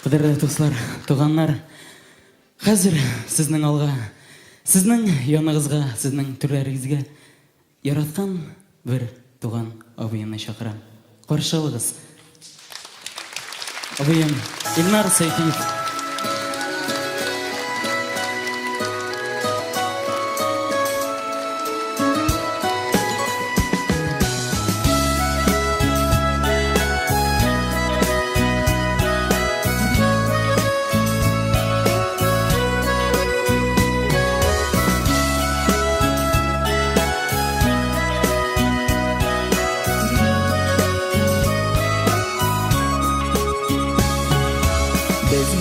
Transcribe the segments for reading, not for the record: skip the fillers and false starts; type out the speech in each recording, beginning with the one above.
Қыдырды тұқсылар, туғанлар, қазір сіздің алға, сіздің яныңызға, сіздің түрлеріңізге яратқан бір туған абыйымны шақырам. Қоршалығыз. Абыйым Илнар Сайфиев.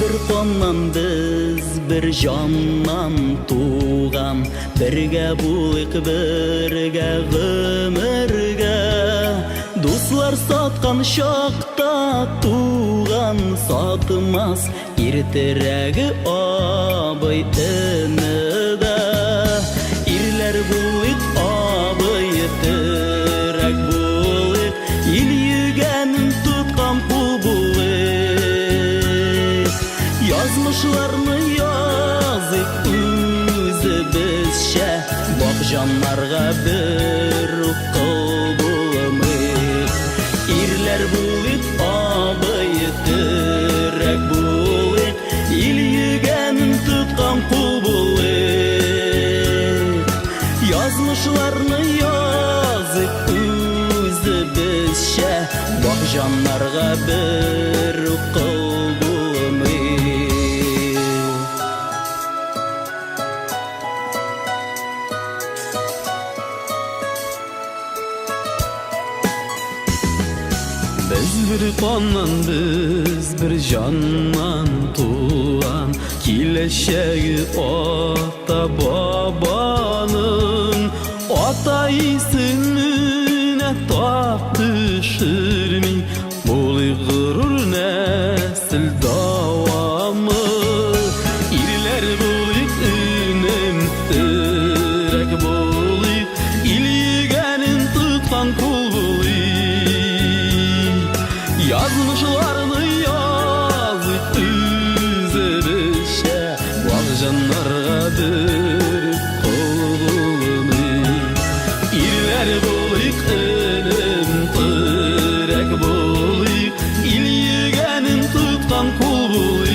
Bir qondan biz bir jondan tuğan, birge bulik birge ömürge. Dostlar satkan şokta tuğan, satmaz irtiregi abay inide. İrler bulik abay tirek bulik, il yügenin tutkan kul bulik. Yazmışlarını yazıp özü bizşe, bak canlarga bir kıl bulamık. İrler bulik abayı tırek bulik, il yügenin tutkan kul bulik. Yazmışlarını yazıp özü bizşe, bak canlarga bir kıl Biz bir qondan biz bir jondan tuğan, kileşegi ota babanın, ota isimine taptışırmi, buli gurur nesil davamı. İrler bulik inem tirek bulik, il yügenin tutkan kul bulik. Yazmışlarını yazıp üzerişe, bak canlarga bir kol bulamık. İrler bulik elim tırek bulik, il yügenin tutkan kul bulik.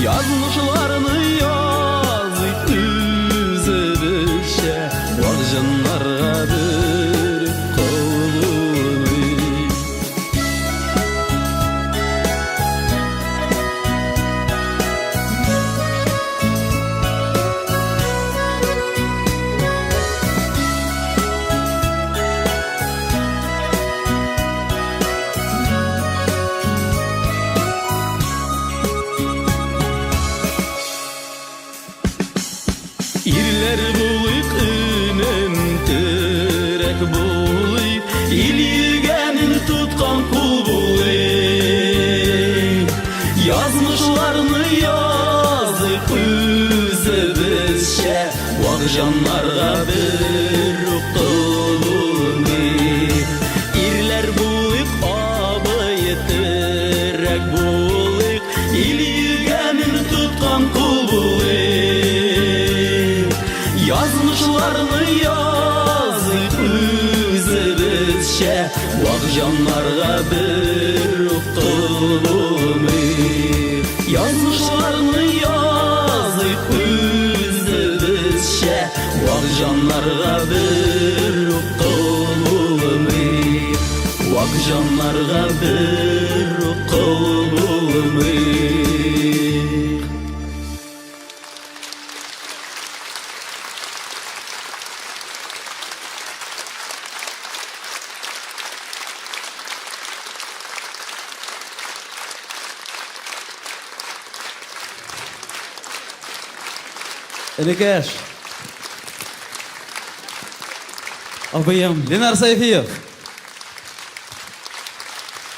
Yazmışlarını yazıp üzerişe, bak canlarga bir kol bulamık. İrler bulik inem tirek bulik, il yügenin tutkan kul bulik. Yazmışlarını yazıp özü bizşe, bak canlarga bir kıl bulamık. İrler bulik abayı tirek bulik, il yügenin tutkan kul bulik. Yazmışlarını yazıp özü bizşe, bak canlarga bir kıl bulamık. Yazmışlarını yazıp özü bizşe, bak canlarga bir kıl bulamık. Bak canlarga bir kıl bulamık. Elikеш. Abıyım. Ленар Сайфиев.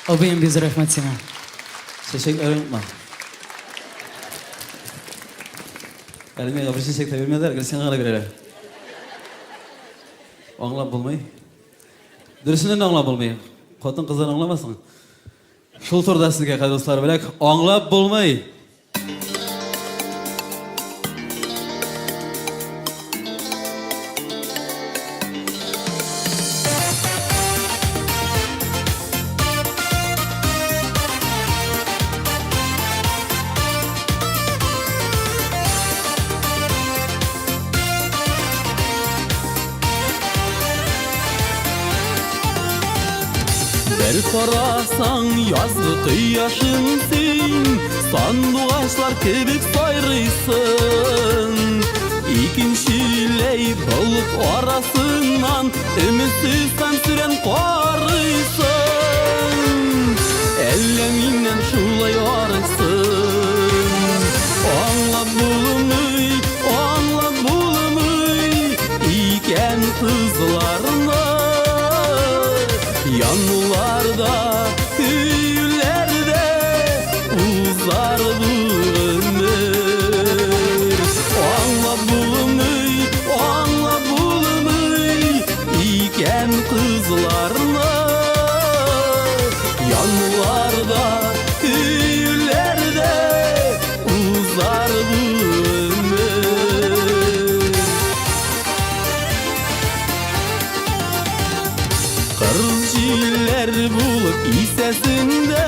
Abıyım biz rahmet sana. Çiçek öğrenme. Elime bir çiçek de vermediler, gel sen bana vereler. Anlap bulmayı. Dürüsünden anlap bulmayı. Kadın kızlar anlamasın. Шул турда сезгә кадерле дуслар беләк аңлап булмый. Бер карасаң язгы кояшың син, сандугачлар кебек сайрыйсың. Икенчеләй болыт арасыннан өметсез һәм сүрән карыйсың. Әллә миннән шулай арыйсың? Аңлап булмый икән кызларны. Yanlarda, köylerde uzar bu ömür. Anla bulmay iken kızlarla. Yanlarda, köylerde uzar bu ömür. Kırıcılar bulup isesinde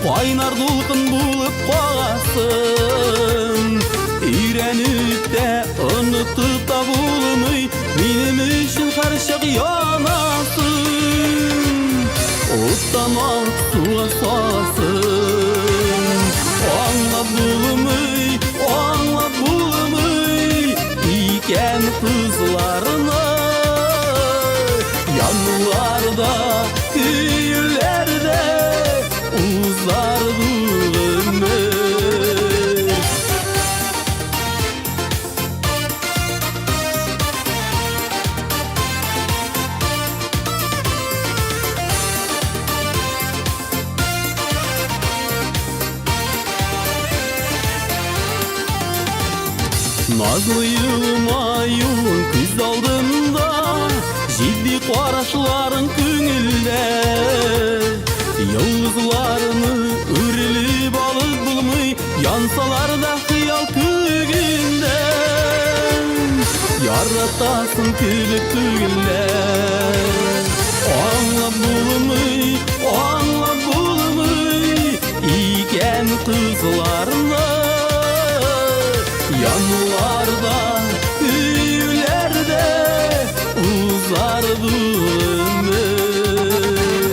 Kaynar dulkın bulup kağasın. İğrenip de unutup da bulmay Benim için karışık yanasın. Ottan alt suğa sağsın. Anla bulmay iken kızlarına. Yanlarda, köylerde uzar bu ömür. Nazlı yılmayın kız aldığında Ciddi qarашларың көңілде. Yıldızlarını үріліп алып bulmay Янсалар да хыял көгінде. Яратасың көбек түгілде. Аңлап bulmay iken kızlarla. Yanlarda, köylerde uzar bu ömür.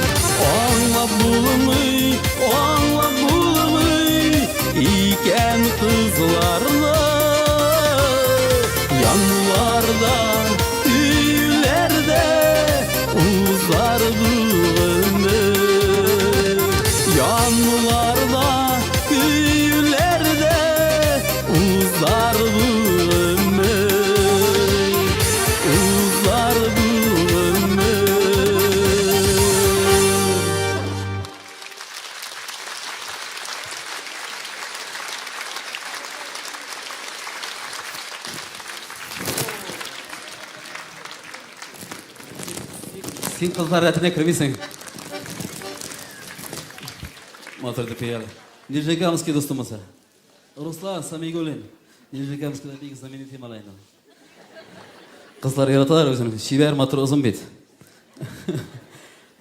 Anlap bulmay iken kızlarla. Yanlarda, köylerde uzar bu ömür. Yanlarda, köylerde uzar bu ömür. Uzar bu ömür. Син кызлар рәтенә кермисең. Матурды пеял. Нижегамский достумаса. Руслан Самигулин. Нижегамский да бик знаменитый малайны. Кызлар яраталар өзен. Шибәр матур озын бит.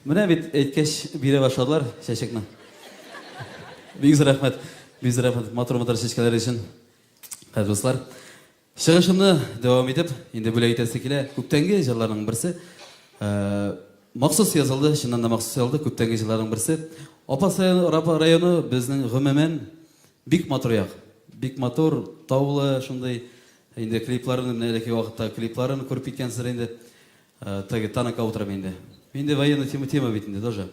Менә бит әйткәч бире башладылар чәчәкне. Бик рәхмәт. Бик рәхмәт матур чәчкәләр өчен. Кадерле дуслар, чыгышымны дәвам итеп, инде бүләк итәсе килә. Күптәнге җырларның берсе. Махсус язылды, чыннан да махсус язылды, күптәнге җырларның берсе. Апас районы безнең гомумән бик матур як. Бик матур, таулы, шундай инде клипларын, нәлеке вакытта клипларын күреп киткәнсез инде. Теге танак утырам инде. Инде военный тема бит инде тоже.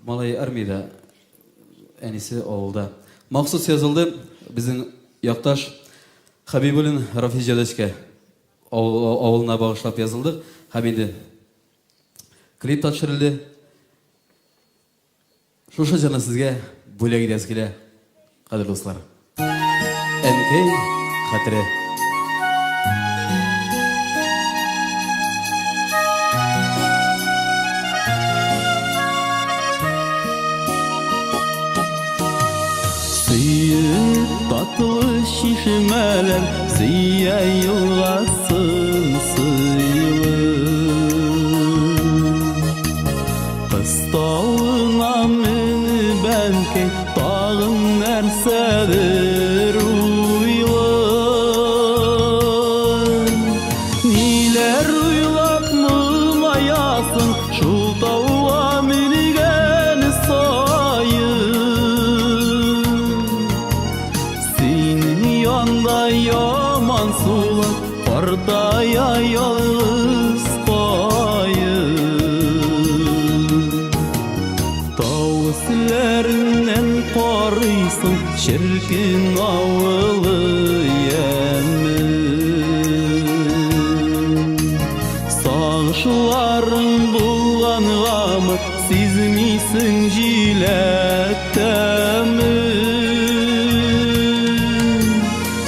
Малай армиядә, әнисе авылда. Махсус язылды безнең якташ Хабибуллин Рафи җәдәшкә авылына багышлап язылды. Һәм инде клип тапшырылды. Шушы җырны сезгә бүләк итәсе килә, кадерле дуслар. Әнкәй хәтере. şişmeler Ziya yılgasın sıylı Kıstavına meni belki Dağın nersedir uylı Niler uylap mılayasın Şu dağa minigen sayın Senin yanda yaman sular Pardaya yalnız koyun Tavsilerinden koruysun Şirkin avılı yemin Sağışların bulganğamı Siz misin jilettemin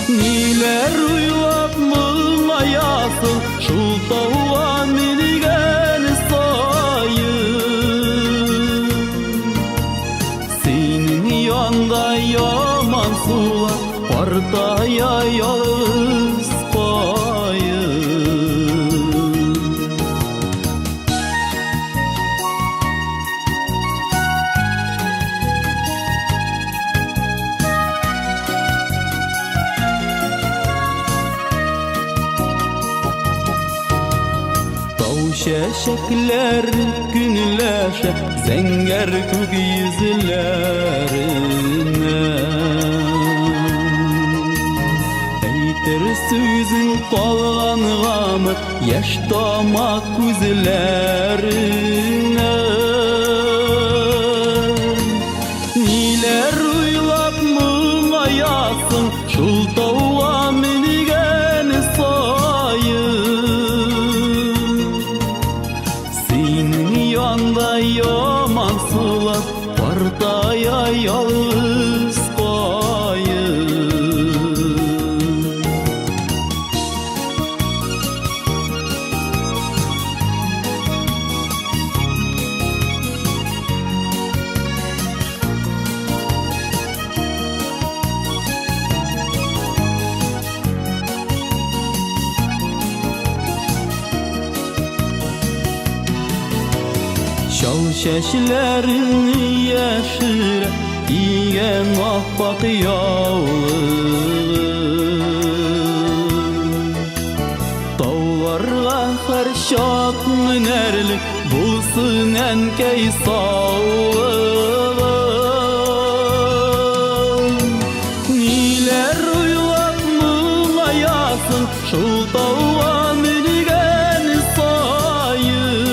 Niler uylap mılayasın Şu dağa minigen sayın Senin yanda yaman sular Pardaya yalnız koyun Şeşekler günleşe Zenger kök yüzlerine Eytir sözün kalganğamı Yaş damak gözlerine Niler uylap mılayasın Şul dağa minigen sayın Senin yanda yaman sular Pardaya yalnız koyun Şal şeşlerini yeşire Diyen ahbak yağlı Dağlarga karşat münerlik Bulsun enkey sağlı Niler uylap mılayasın Şu dağa minigen sayın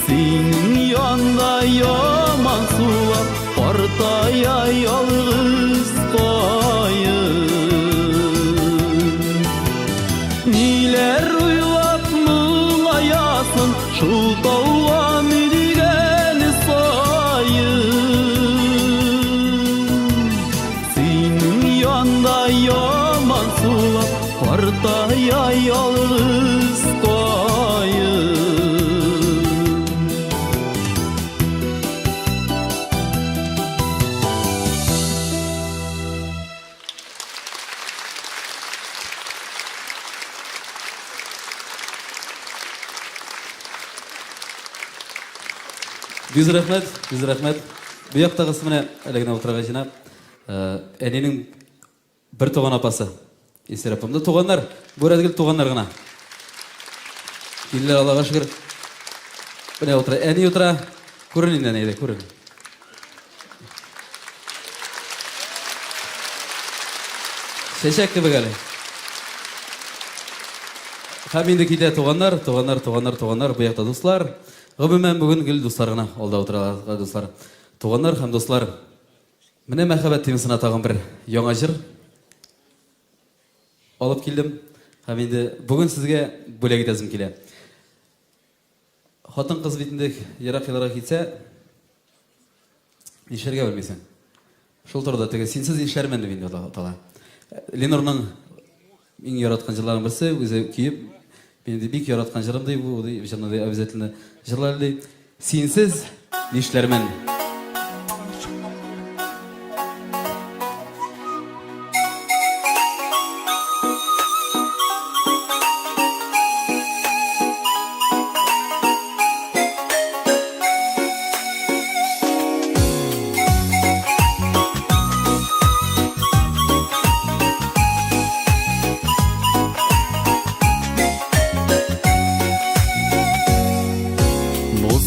Senin yanda yaman sular Pardaya yalnız koyun Niler uylap mılayasın Şu dağa minigen sayın Senin yanda yaman sular Pardaya yalnız koyun Biz rahmet, biz rahmet. Bu yakta kısmına elegine oturga jina. Enenin bir toğan apası. İstirapımda toğanlar, bu razgil toğanlar gına. İller Allah'a şükür. Bine otura, eni otura. Kurun inden eyde, kurun. Şeşek gibi gali. Hamindeki de toğanlar, bu yakta dostlar. Gümümen bugün gül dostlarına olda oturarlar dostlar. Toğanlar hem dostlar. Mine merhamet temisine tağın bir yoңa jır. Alıp keldim. Hem indi bugün sizge bölek etesim kele. Hатын kız bitindek yarak yıllara gitse işlerge vermeysen. Şol turda tege sensiz işlermen de bindi tala. Lenor'ның иң яраткан жырларының бірсі өзі күйіп, мен де бик яраткан жырымдай бұл, жаңағыдай обязательно жырлардай сенсіз нешлермен.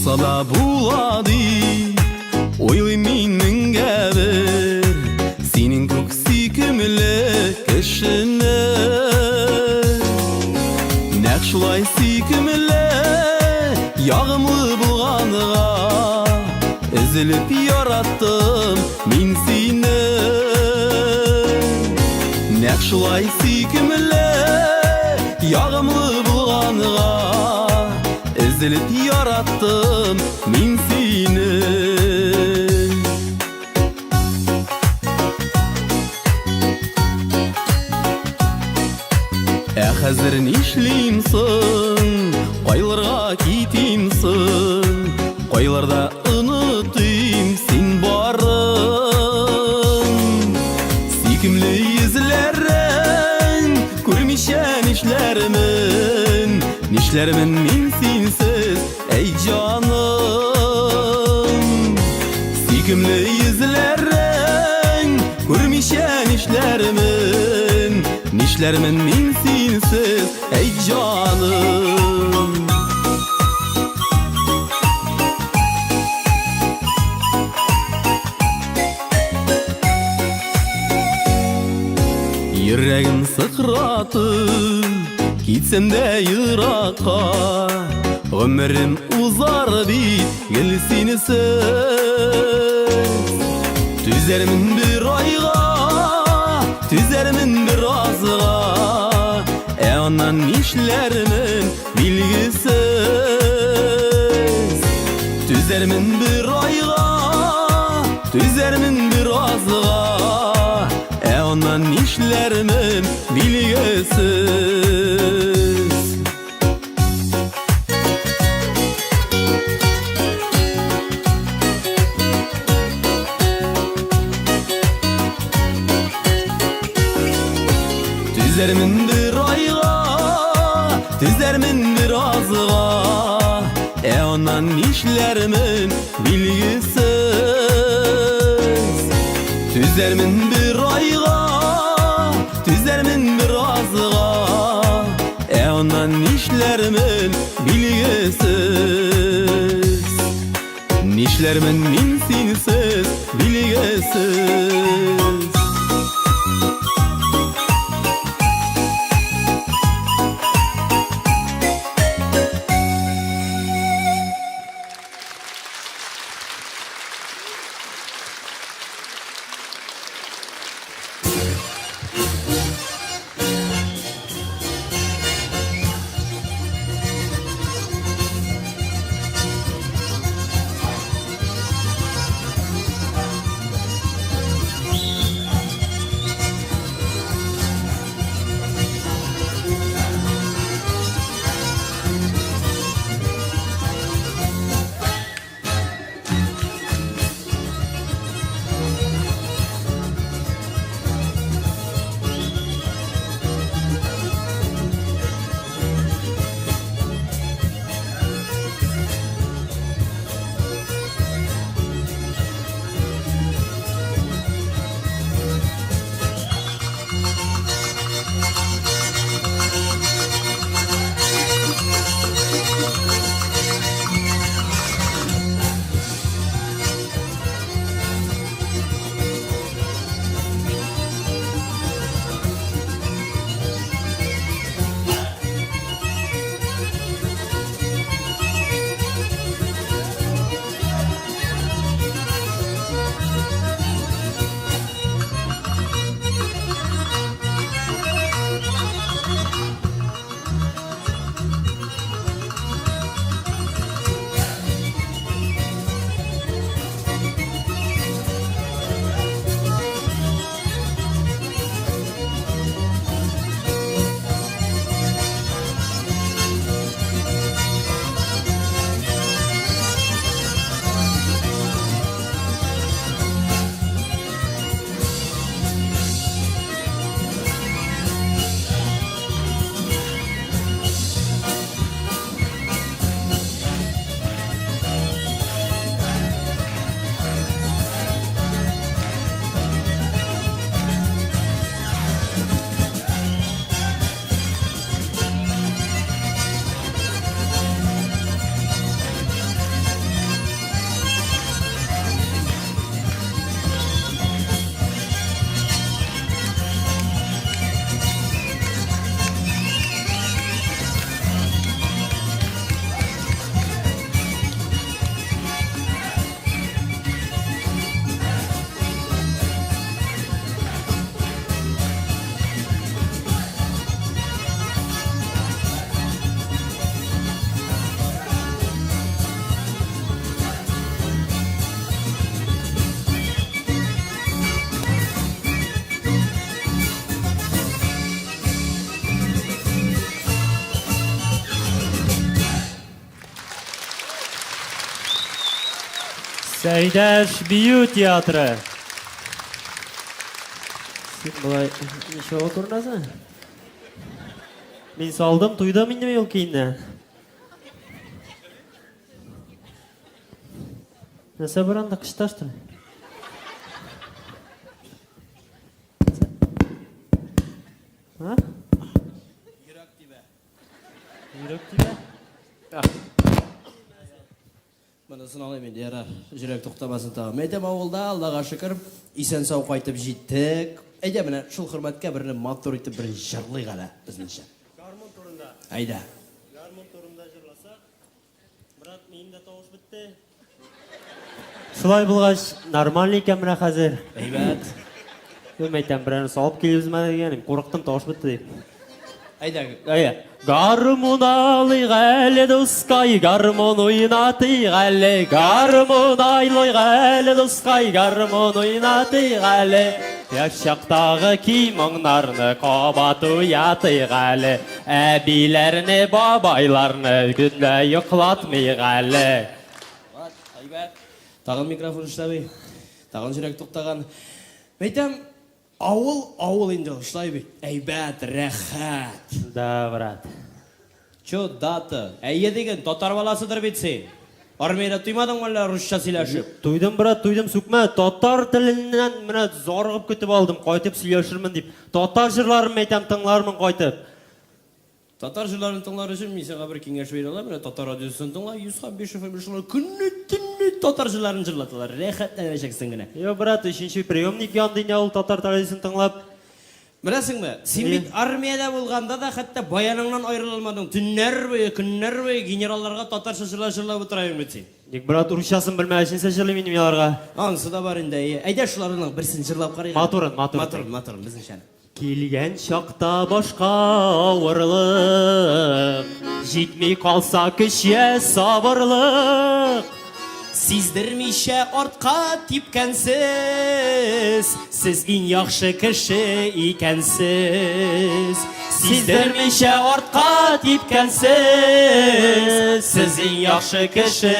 Bulsala buladi Oylay minninge bir Senin köksi kümle kişine Nakşulay sikimle Yağımlı bulğanığa Ezilip yarattım min seni Nakşulay sikimle Yağımlı bulğanığa Ezilip yarattım min seni Hazır nişlimsin Qaylarga kitimsin Qaylarda unutayım sen barın Sikimli yüzlerin Görmüşen işlerimin Nişlerimin min sensiz ey canım Sikimli yüzlerin Görmüşen işlerimin Nişlerimin min sensiz ey canım Yüreğim sıkratır Gitsem de Irak'a Ömrüm uzar bit gelsin söz Tüzerimin bir ayga Tüzerimin bir azga Ondan işlerimin bilgisiz Tüzerimin bir ayga Tüzerimin bir azga Ondan işlerimin bilgisiz Tüzerimin bir ayga Tüzerimin bir azga Ondan işlerimin bilgisiz Tüzerimin bir ayga Tüzerimin bir azga Ondan işlerimin bilgisiz Nişlerimin min sensiz bilgisiz Сәйдәш бию театры. Сен бұлай неше отырнасың? Мен салдым, туйдым инде ел кейіннен. Нәрсе бір анда қышташтың? Ha? Yürek dibe. Мынасын алайын енді яра жүрек тоқтамасын тағы. Мәйтем ауылда Аллаға шүкір исен сау қайтып жеттік. Әйде міне шул құрметке біріне мотор етіп бірін жырлайық әлі біздіңше. Гармон турында. Айда. Гармон турында жырласақ, брат миында тауыш бітті. Шулай болғаш нормальный екен мына қазір. Әйбәт. Мәйтем бірін салып келеміз ме дегенім, қорықтым тауыш бітті деп. Айда. Гармон алайық әлі дұсқай, гармон ойнатайық әлі. Гармон айлайық әлі дұсқай, гармон ойнатайық әлі. Яшақтағы кимаңнарны қабат ұятайық әлі. Әбилеріне, бабайларны күнде ұқлатмайық әлі. Айбәт. Тағын микрофон ұштабай. Тағын жүрек тоқтаған. Мәйтем ауыл енді ұштай бей. Әйбәт, рәхәт. Да, брат. Чо даты. Әйе деген татар баласыдыр бетсе. Армейда туймадың мөлі рұшша сөйләшіп. Туйдым, брат, туйдым, сүкмә. Татар тілінен міне зорғып күтіп алдым, қайтып сөйлешірмін деп. Татар жырларым әйтем тыңлармын қайтып. Татар жырларын тыңлар үшін мен саған бір кеңеш бере аламын. Міне татар радиосын тыңла, 105 FM жырлар күнні түнні татар жырларын жырлатылар. Рәхәттен әшексің гіне. Йо, брат, үшінші приемник яндың яул татар талайсын тыңлап. Білесің бе, сен бит армияда болғанда да хәтта баяныңнан айрылмадың. Түннер бойы, күннер бойы генералларға татарша жырлап отырайын бетсен. Ник, брат, урысшасын білмәшінсе жырлы менің яларға. Ансы да бар енді. Әйде шыларының бірсін жырлап қарайын. Матурын. Біздің шәні. Келген шақта башқа ауырлық, жетмей қалса күше сабырлық. Сиздермейше артқа типкәнсіз, сіз ең яхшы кіші икәнсіз. Сиздермейше артқа типкәнсіз, сіз ең яхшы кіші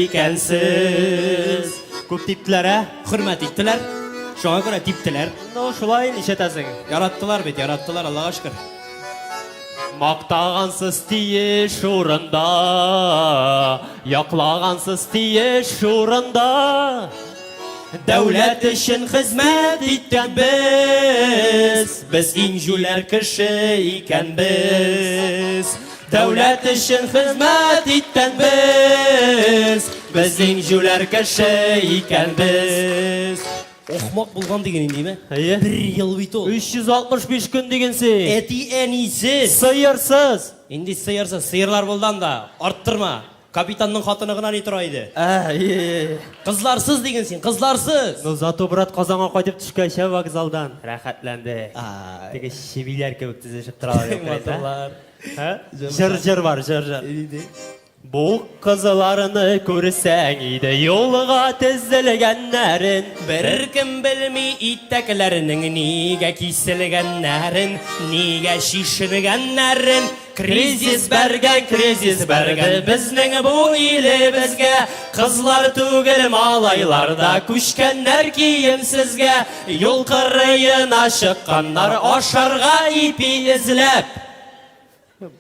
икәнсіз. Көп типтілер, ә? Хүрмәт иттілер, шоңа көре типтілер. Ну, шулай нишетәсің. Яраттылар бет, яраттылар, Аллаға шүкір. Мақтағансыз тиеш урында, яқлағансыз тиеш урында. Дәулет үшін хізмет иттік біз ең жүлер кіші икен біз. Дәулет үшін хізмет иттік біз ең жүлер кіші икен біз. Оқмақ болған деген енді ме? Бір ел бейт ол. 365 күн дегенсі. Әти әнейсіз. Сыйырсыз. Енді сыйырсыз, сыйырлар болдан да, арттырма. Капитанның қатынығынан не тұрайды? Қызларсыз деген сен, қызларсыз. Ну, зато брат қазанға қайтып түшкәші вокзалдан. Рәхәтленді. Теге шебейлер кебек тізешіп тұралар. Жыр бар, жыр. Бұл қызыларыны көрсәң еді, yolға тізілгеннәрін. Бір кім білмей иттәкілерінің неге кесілгеннәрін, неге шишіргеннәрін. Кризис бәрген, бізнің бұл елі бізге. Қызлар түгіл малайларда күшкеннер киімсізге. Yol қырыйына шыққандар ашарға ипи ізләп.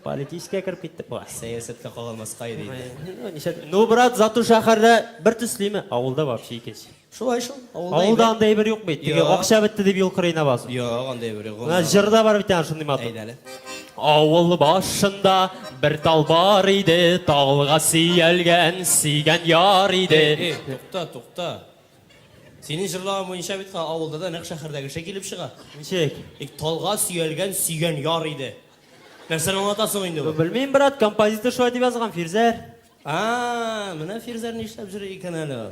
Политическе кіріп кетті бұға. Саясатқа қалмас қай дейді. Ну, брат, зато шақарда бір түслеймі? Ауылда вообще екенші. Шулай. Ауылда андай бір жоқ бейт. Теге оқша бітті деп ел қырайына басын. Йоқ, андай бір жоқ. Жырда бар бітен шындай маты. Әйдәлі. Ауыл башында бір тал бар иді, талға сүйелген, сүйген яр иді. Тоқта. Сенің жырлаған бойынша бітқан ауылда да нәқ шақырдағы келіп шыға. Нешек? Талға сүйелген, сүйген яр иді. Нәрсен аңлатасың ойынды бұл? Білмейм, брат, композитор шуай деп yazған Фирзер. Мұна Фирзер не іштеп жүр екен әлі?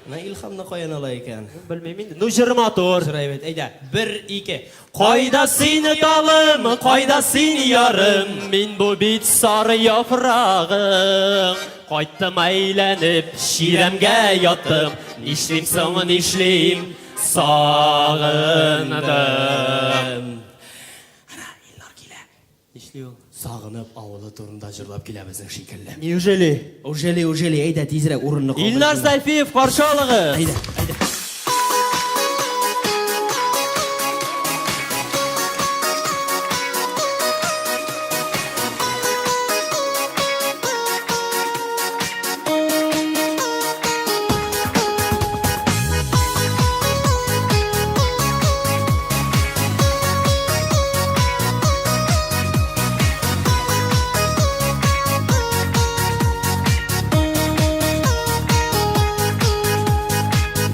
Мұна илхамны қойын ала екен. Білмейм енді. Ну, жыр матор. Жырай бет, әйді. 1-2. Қайда сені талым, қайда сені ярым, мен бұл бит сары япырағым. Қайттым әйленіп, ширемге яттым, нешлейм соңын нешлейм, сағындым. сағынып ауылы турында жырлап келеміздің шикелле. Неужели? Ужели, әйдә тизрәк урынны калдыр. Илнар Сайфиев каршы алыгыз. Әйдә.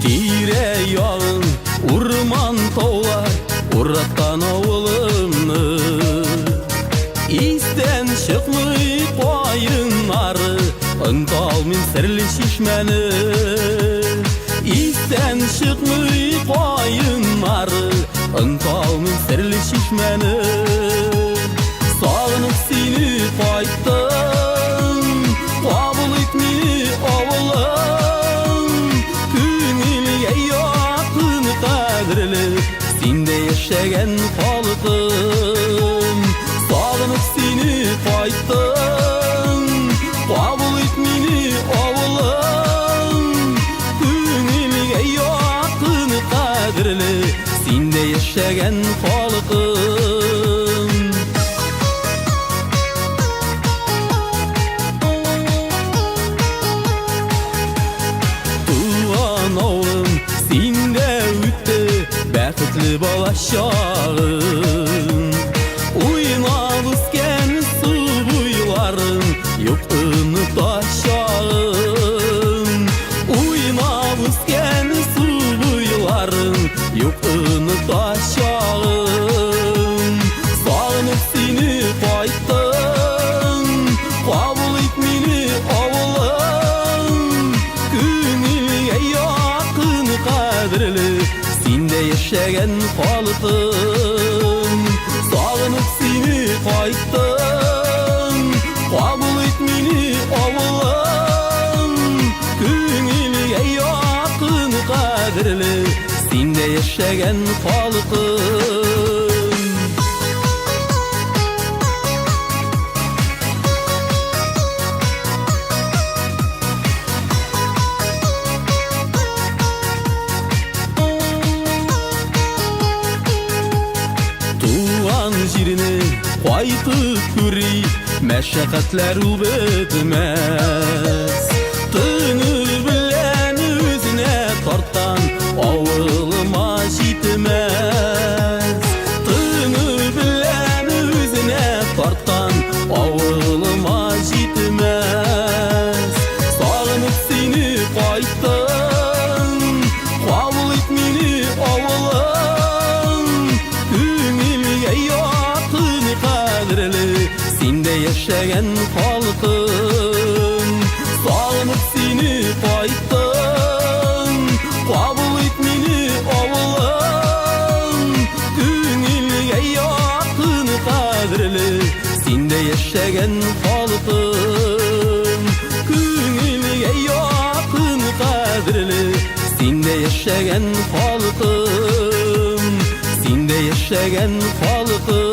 Тирә-ягың урман таулар ураттан авылымны Истән чыкмый кайыннары Ынтал мин серле шишмәне Истән чыкмый кайыннары Ынтал мин серле шишмәне Сагынып сине кайттым Кабул ит мине авылым Күңелгә якын кадерле Синдә яшәгән халкым Сагынып сине кайттым Кабул ит мине авылым Күңелгә якын кадерле Синдә яшәгән халкым Синдә үтте бәхетле бала чагым Уйнап үскән су буйларым юк онытачагым Уйнап үскән су буйларым юк онытачагым Сагынып сине кайттым Кабул ит мине авылым Күңелгә якын кадерле Синдә яшәгән халкым Сагынып сине кайттым Кабул ит мине авылым Күңелгә якын кадерле Синдә яшәгән халкым Җирне кайтып күри мәшәкатьләр ул бетмәс Тыны белән үзенә тартан авылыма җитмәс Тыны белән үзенә тартан авылыма җитмәс Сагынып сине кайттым Кабул ит мине авылым Күңелгә якын кадерле Синдә яшәгән халкым Сагынып сине кайттым Кабул ит мине авылым Күңелгә якын кадерле Синдә яшәгән халкым Күңелгә якын кадерле Синдә яшәгән халкым Синдә яшәгән халкым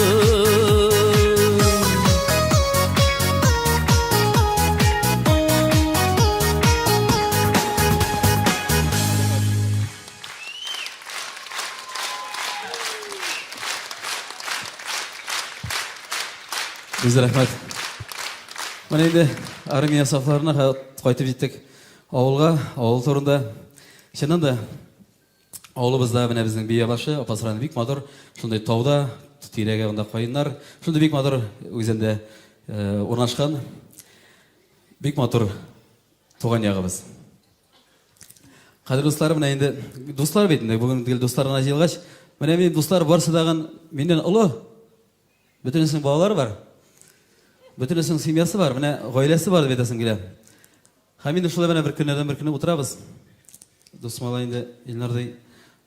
Biz рәхмәт. Менә инде армия сафларына кайтып җиттек. Авылга, авыл турында. Чыннан да авылыбызда менә безнең бия башы, апасраны бик матур, шундый тауда, тирәгә анда кайыннар, шундый бик матур үзендә урнашкан. Бик матур туган ягыбыз. Кадерле дуслар, менә инде дуслар бит инде бүген гел дусларына җыелгач, менә мин дуслар барсы дагы миннән олы. Бөтенесенең балалары бар. Бөтенесенең семьясы бар, менә гаиләсе бар дип әйтәсем килә. Һәм инде шулай менә бер көннәрдән бер көнне утырабыз. Дус малай инде Илнардай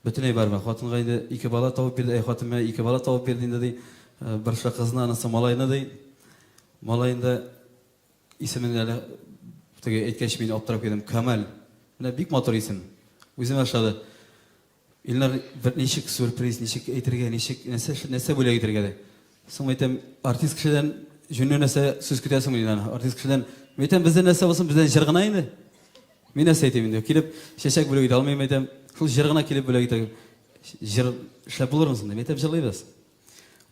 бөтенләй барма. Хатынга инде 2 бала табып бирде, хатыныма 2 бала табып бирде инде ди. Бер кызны, анысы малайны ди. Малай инде исемен әле теге әйткәч мин аптырап калдым. Камал. Менә бик матур исем. Үзем ашады. Илнар бер ничек сюрприз, ничек әйтергә, ничек нәрсә бүләк итәргә ди. Соң әйтәм, артист кешедән Jünne nese söz kütüyorsun bundan. Artist kişiden. Metem bizden nese olsun bizden jırgına indi. Men nese eteyim diyor. Kilip şeşek böyle gidi almayayım metem. Şul jırgına kilip böyle gidi. Jır şlap bulur musun? Metem jırlayız.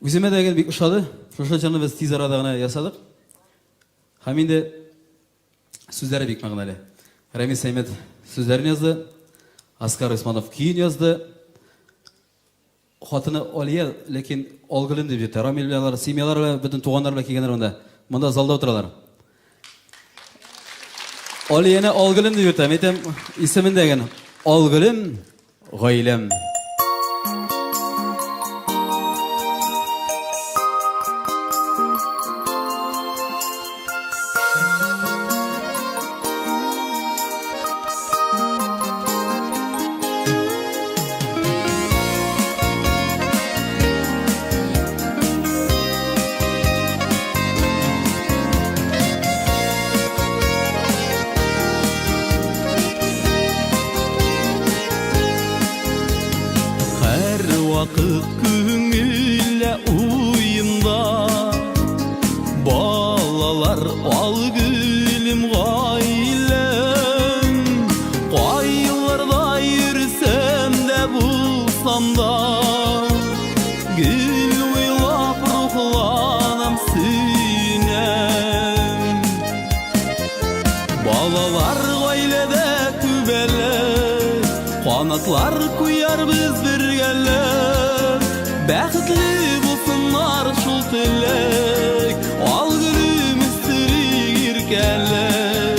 Üzüme de bir uşadı. Şuşa canı biz tiz aradağına yasadık. Haminde sözleri büyük mağnalı. Rami Seymet sözlerini yazdı. Askar Osmanov kiyin yazdı. Xatını Aliye, lekin olgılım deb jetdi. Ramillar, semyalar ve bütün tuğanlar bilan kelganlar onda. Bunda zalda o'tiralar. Aliyeni olgılım deb jetdi. Metem ismin degan. Olgılım, g'oylam. Her vakit köngülle uyumda balalar al gülüm gaylem Qaylarda yürüsem de bulsam da Gül oylap ruhlanam sinem Balalar gaylede kübeler Qanatlar kuyar biz birgeler Baxtli bulsunlar şul tilek Al gülüm istirik irkeler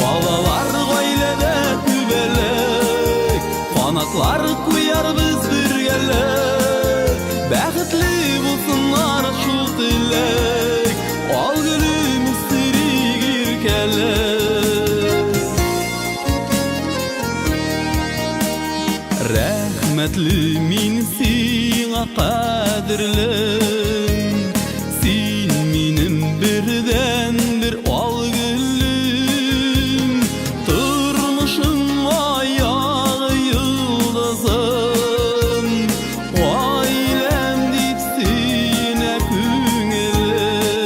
Balalar gaylede kübelek Qanatlar kuyar biz birgeler Baxtli bulsunlar şul tilek Al gülüm istirik irkeler Rahmetli min siňa qadirlim Sin minim birden bir al gülüm Turmuşum ayağı yıldızım Ailem dipsine küngülüm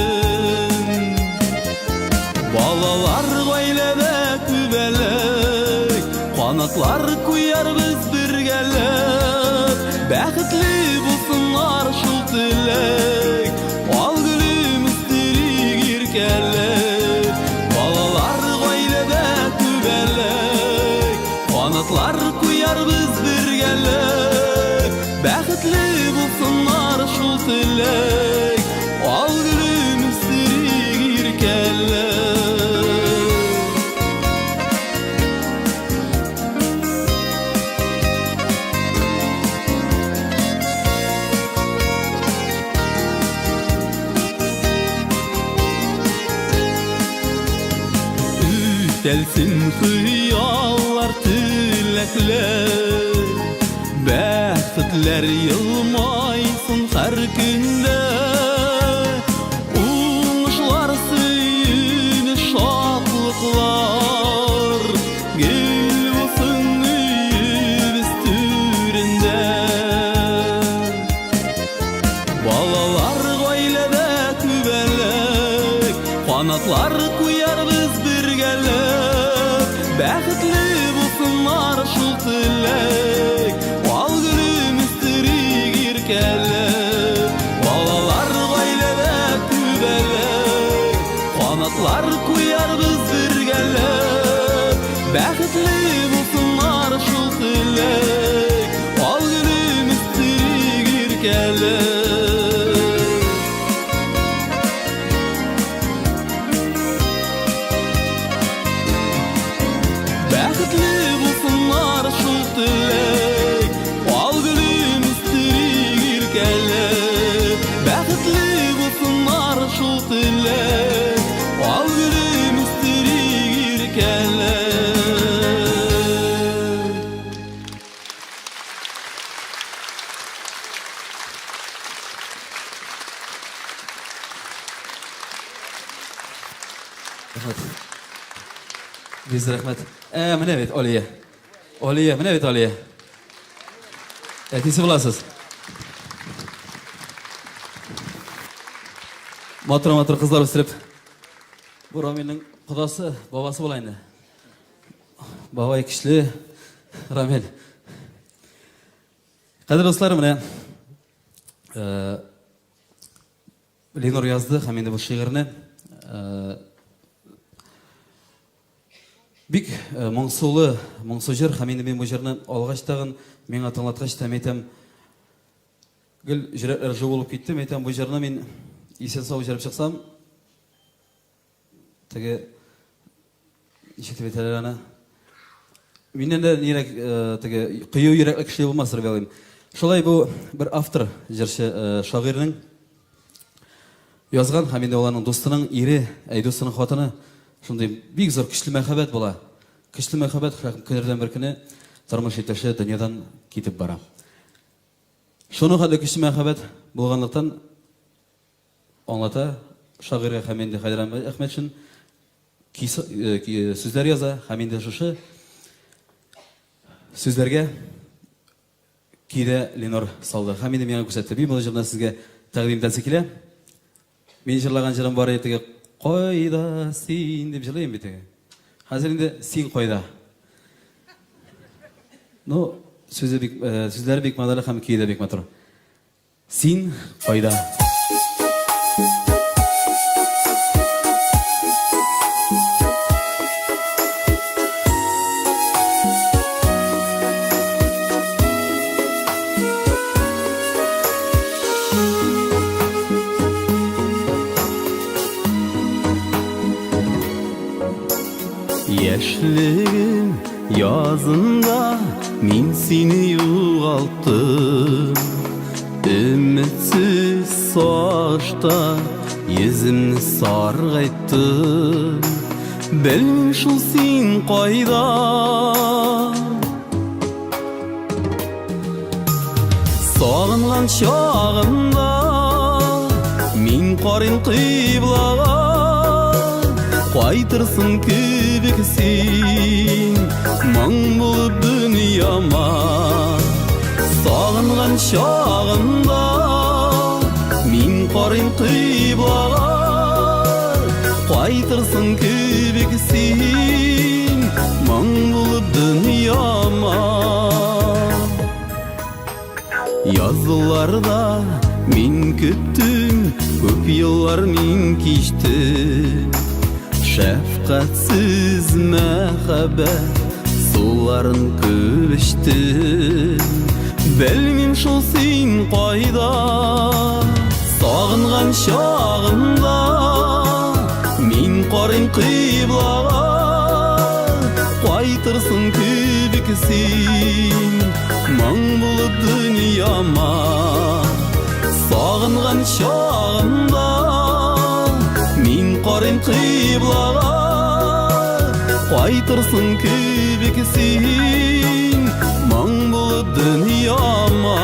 Balalar gaylede kübelek Qanatlar kuyar biz birgelep Baxtli bulsunlar şul tilek Al gülüm istirik irkelep Balalar gaylede kübelek Qanatlar kuyar biz birgelep Baxtli bulsunlar şul tilek Al gülüm istirik irkelep Ütelsin hıyallar tilekler Baxtler yılmaysın her günde Umuşlar suyunu şatlıklar Gül olsun üyübüz türünde Balalar gaylede kübelek Qanatlar kuyar biz birgelep Baxtli bulsunlar şul tilek Al gülüm istirik irkelep Balalar gaylede kübelek Qanatlar kuyar biz birgelep Baxtli bulsunlar şul tilek Al gülüm istirik irkelep Baxtli bulsunlar şul tilek Al gülüm istirik irkelep Baxtli bulsunlar şul tilek Al gülüm istirik irkelep Biz rahmet. Mana evet Aliye. Aliye, mana evet Aliye. Aytisi bilasız. Матыр қызлар өсіріп. Бұл Рамелдің құдасы, бабасы болайынды. Бабай кішілі Рамел. Қадір достар, міне Ленор язды, хаменде бұл шиғырыны. Бик мұңсулы, мұңсу жыр, хаменде мен бұл жырны алғаштағын, мен атыңлатқаш тәметем гүл жүрәклер жу болып кетті. Метем бұл жырны мен есен сау жүріп шықсам, тәге нешекті бетелер ана. Менен де нерек қию үйреклі кішілі болмасыр белгім. Шолай бұл бір автор жыршы шағирінің язған, хаменде оланың достының ері, достының қуатыны, шындай бик зор күшлі мәхабет бола. Күшлі мәхабет күнерден бір күні тұрмыш етеші дүниядан кетіп бара. Шоны қады күшлі мәхабет болғандықтан аңлата шағирға хаменде Хайдар Ахметшін сөздер яза, хаменде шушы сөздерге кейде Ленор салды. Хаменде мені көрсетті. Бұл жырна сізге тәқдимдәсе келе. Мен жырлаған жырым бар етіге қойда сен деп жырлайын бетіге. Қазір енді сен қойда. Сөздері бек мадалы қам кейде бек матыр. Сен қойда. Яшьлегім язында мен сені юғалттым. Үмітсіз сағышта езімні сарғайттым. Білмейм шул сен қайда. Сағынған шағында мен қарин қиблаға. Қайтырсың көбік сен, маң болып дүнияма. Сағынған шағында мен қарин қиблаға. Қайтырсың көбік сен, маң болып дүнияма. Yazılarda мен күттім, көп еллар мен кештім. Şefkatsiz мәхәббәт суларын көп іштім. Білмейм шул сен қайда. Сағынған шағында мен қарин қиблаға. Қайтырсың көбік сен, маң болып дүнияма. Сағынған шағында мен қарин қиблаға. Қайтырсың көбік сен, маң болып дүнияма.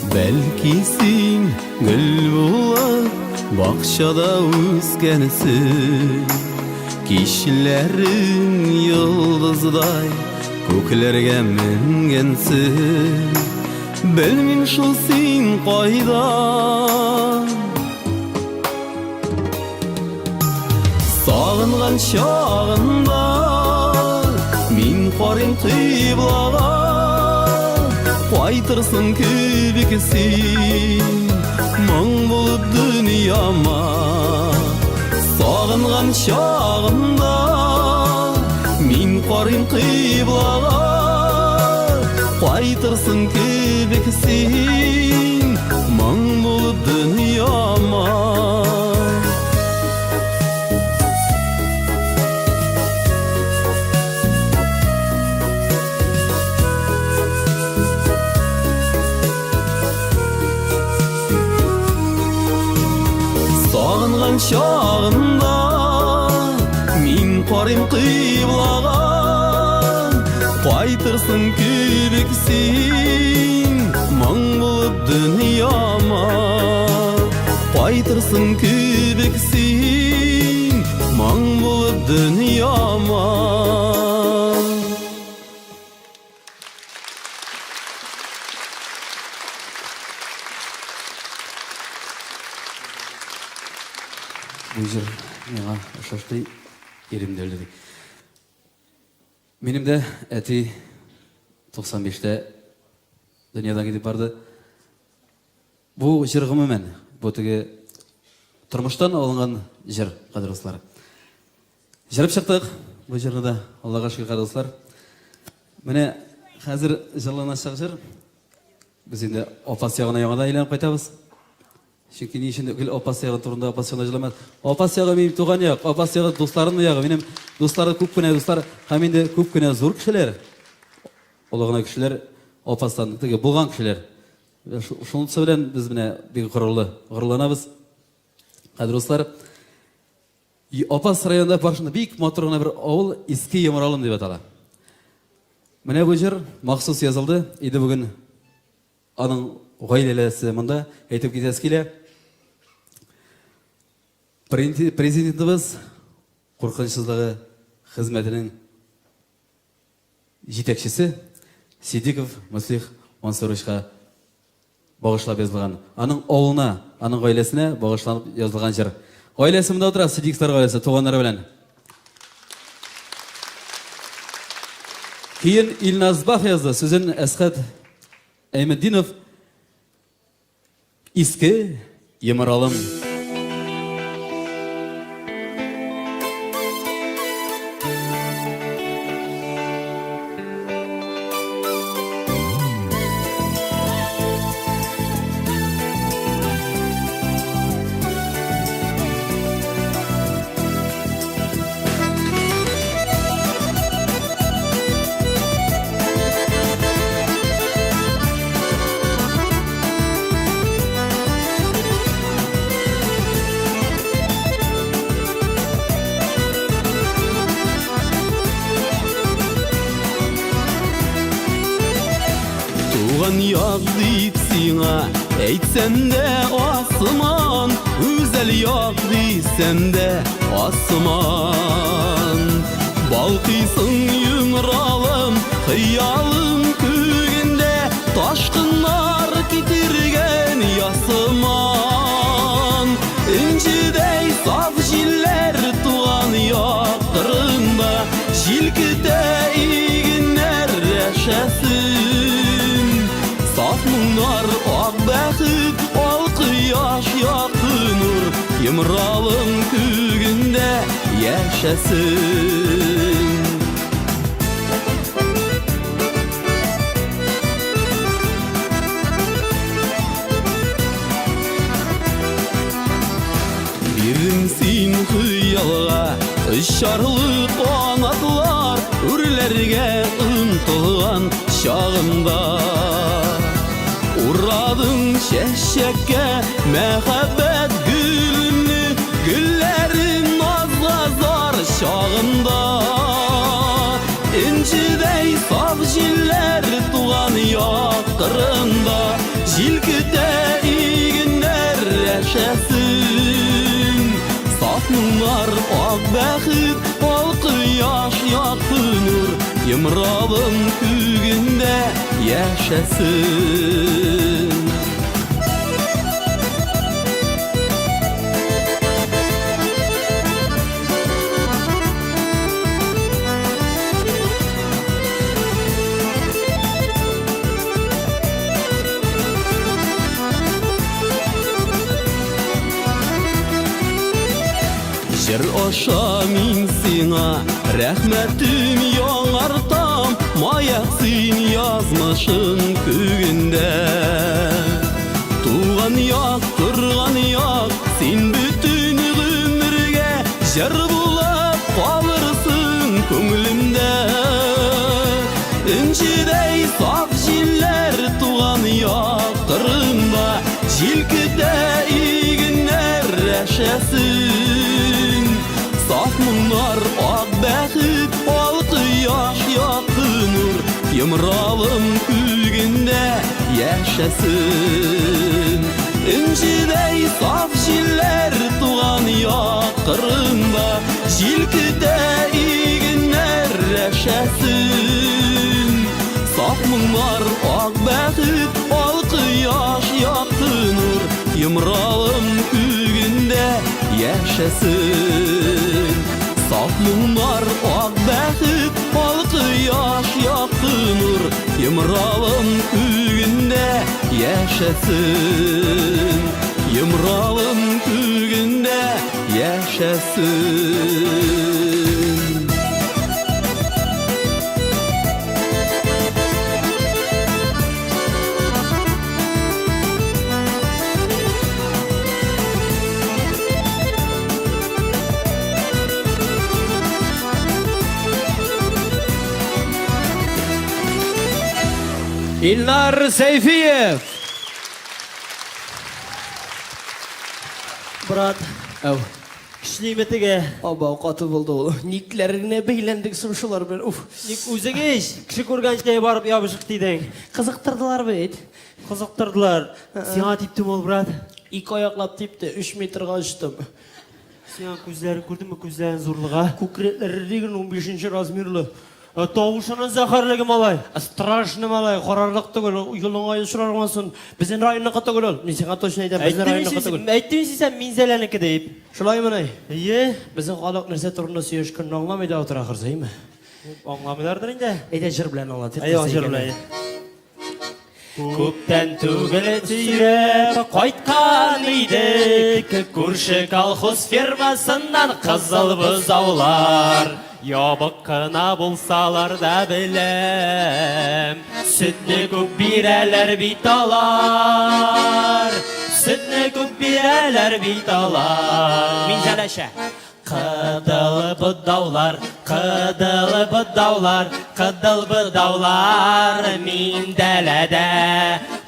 Бәлки сен гүл болып бақшада өскенсің. Кешілерің йылдыздай көклерге мінгенсің. Білмейм шул сен қайда. Сағынған шағында мен қарин қиблаға. Қайтырсың көбік сен, маң болып дүнияма. Сағынған шағында мен қарин қиблаға. Қайтырсың көбік сен, маң болып дүнияма. Сағынған шағында мен қарин қиблаға. Қайтыр Qaytırsın kübüksin Maң bulup dünyama Qaytırsın kübüksin Maң bulup dünyama Bu jыр мага ошоштой эримделди. Менин де эти 95-те дүйнөдөн кетип барды. Бу жыргым мен, бу тиги турмуштан алынган жыр, кадырлы достар. Жырып чыктык бу жырны да, Аллага шүкүр кадырлы достар. Мене хәзер жырланачак жыр. Биз инде опас ягына яңадан айланып кайтабыз. Çünkü niçin gül opası yağı turunda opası yağı jılamaz. Opası yağı benim tuğan yağı, opası yağı dostlarım yağı. Benim dostları küp güne dostlar, hemen de küp güne zor kişiler. Olağına kişiler opastan, tege bulgan kişiler. Şunu söyleyen biz bine bir gururlanabız. Hadi dostlar, Opas rayonunda başında büyük motoruna bir oğul iski yamıralım diye batala. Mene bu jır mahsus yazıldı. İdi bugün anın gailelesi mında aytып кетесі келе. Президентimiz қорқынышсыздығы қызметінің жетекшісі Сидиков Муслих Мансуровичқа бағышлап жазылған. Аның оğluna, аның gailesine бағышланып жазылған жыр. Gailesi мында отыра, Сидиковтар gailesi, туғанлары белән. Кейін Илназбах yazdı, sözün Esqat Әймеддинов. İski yımıralım. Туған яқ deyip сиңа, әйтсәм дә асман, үзәл яқ дейсәм дә асман. Балқисың йымыралым, хыялым күгендә, ташқынлар китергән ясыман. Инжидәй саф җилләр туган яктырында, җилкетә игеннәр рәшәсен. Saf munlar, ak bәхет, al kıyaş yaktı nur, yımralım kügünde yaşasın. Birimsin hıyalga, ışarlı kanatlar, ürlerge ıntılgan şağında. Uradın şeşekke mehabbet gülünü, güllerin nazlazar şağında. İncidey saf jiller tuğan yaktırında, jilkide iginler yaşasın. Saf munlar ak bәхет, al kıyaş yaktı nur, yımralım kügünde yaşasın. Жыр оша мин сиңа, рәхмәтім яңартам, маяксин язмышын күгендә. Туған як, тұрған як, син бүтін ғүмірге, жыр булып қалырсың көңілімдә. Инжидей саф җилләр туған яктырында, җилкетә игеннәр рәшәсен. Saf munlar, ak bәхет, al kıyaş yaktı nur, Yımralım külgünde yaşasın. İncibey saf jiller tuğan yakırında, jilkide iyi günler yaşasın. Saf mınlar ak bəxit, alqı yaş yaktı nur. Yımralım külgünde yaşasın. Saf mınlar ak bəxit, alqı yaş yaktı nur. Yımralım külgünde yaşasın. Yımralım külgünde yaşasın. İlnar Seyfiyev. Brat, Ev. kişiliğimetiga. Aba katı buldu oğlum. Niklerine beylendik sırşılar ben. Uf. Ник үзеңе иш, киши көргөнчө барып ябышык дейдиң. Kızıktırdılar be et. Кызыктырдылар. Сиңа типтим ол, брат. İki ayaklap deyip de 3 metre kaçtım. Сиңа күзләрен күрдеңме, күзләрен зурлыгы? Kukretleri деген 15. razmirli. Тавышының зәһәрлеге малай. Страшный малай, қарарлық түгіл, ұйылыңа ұшырармасын. Біздің районнықы түгіл ол. Мен сен точно айтам, біздің районықы түгіл. Әйттіңіз сен Минзәләнікі дейіп. Шылай мынай. Ие. Біздің халық нәрсе тұрында сүйешкін аңламайды отыра қырзай ма? Аңламайлардар инде. Әйде жыр білән аңлатып. Әйе, жыр білән. Көптен түгілі түйреп қайтқан едік, көрші колхоз фермасынан қызыл бұзаулар. Ябық қына болсалар да білем, сүтні көп бирәләр бит алар, сүтні көп бирәләр бит алар. Минзәләшә. Қыдыл бұддаулар, қыдыл бұддаулар, қыдыл бұддаулар Миндәләдә.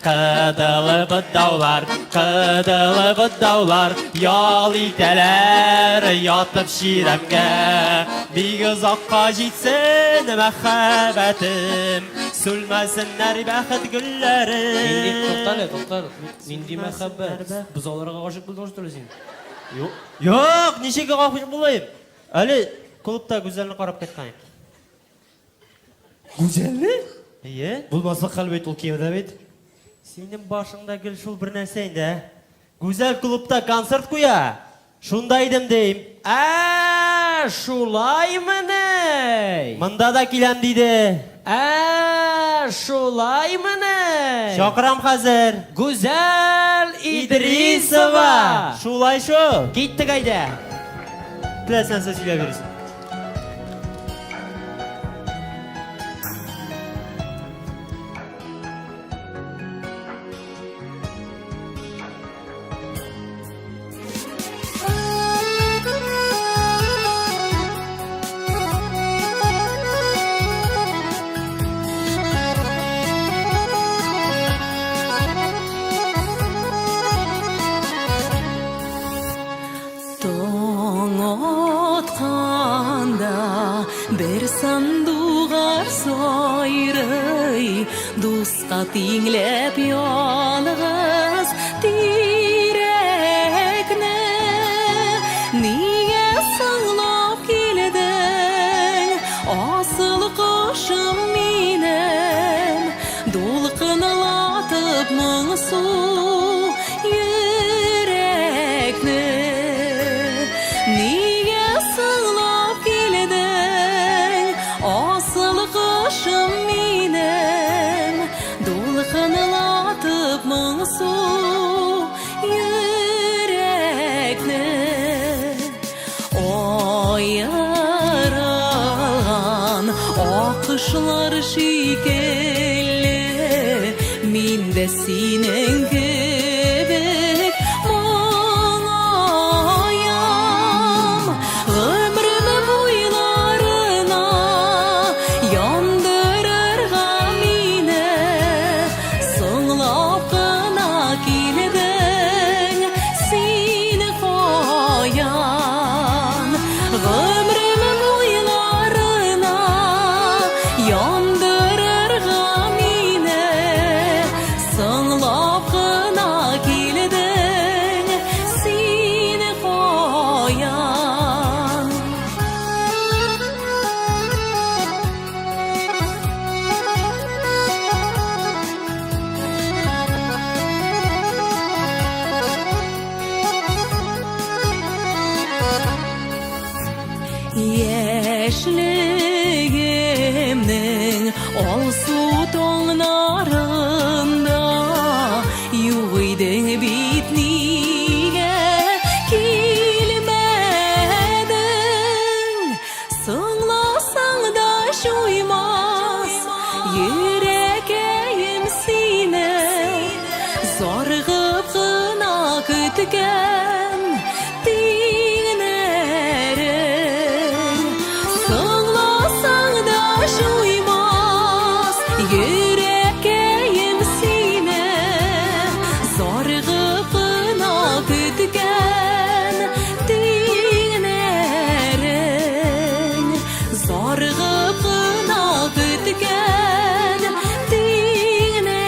Қыдыл бұддаулар, қыдыл бұддаулар, ял итәләр ятып ширемгә. Бик ұзаққа жетсін мәхәббәтім, сүлмәсіннәр бәхет гүлләрім. Тоқтар. Нинди мәхәббәт. Біз оларға ғашық білдіңіз төлесін. Yok, nişeге қақпыш болайым. Әлі клубта güzelini қарап кетқайым. Güzelli? Ие? Bulmazsa kalbet ol kiyemede beyt. Сенің башыңда гүл шул бір нәрсе инде. Güzel клубта концерт қоя. Шунда идем дейім. Şulay mı ne? Мында да келем дейді. Şulay mı ne? Шақырам қазір. Güzel İdrisova. Шулай шу. Gitti kayda. Тіләсән сөз сөйлей бересің. Bir sanduğar soyrey, dusqa tinglep yalğız tirekne. Niye sığlap keldin, asıl qoşum minem, dolqınlatıp mıngsu yürekne. Niye sığlap keldin, asıl qoşum minem, dolqınlatıp mıngsu yürekne. Ayırılgan akışlar şikelli, min de senin gibi muğayam. Ömrümü boylarına yandırır gamine, sığlap qına keldin seni koyan. Ömrümü boylarına yandırır яшьлегемнең алсу таңнарында юк иде бит нигә килмәдең соңласаң да жуймас йөрәкәем сине зарыгып кына көткән тиңнәрең соңласаң да жуймас йөрәкәем сине зарыгып кына көткән тиңнәрең зарыгып кына көткән тиңнәрең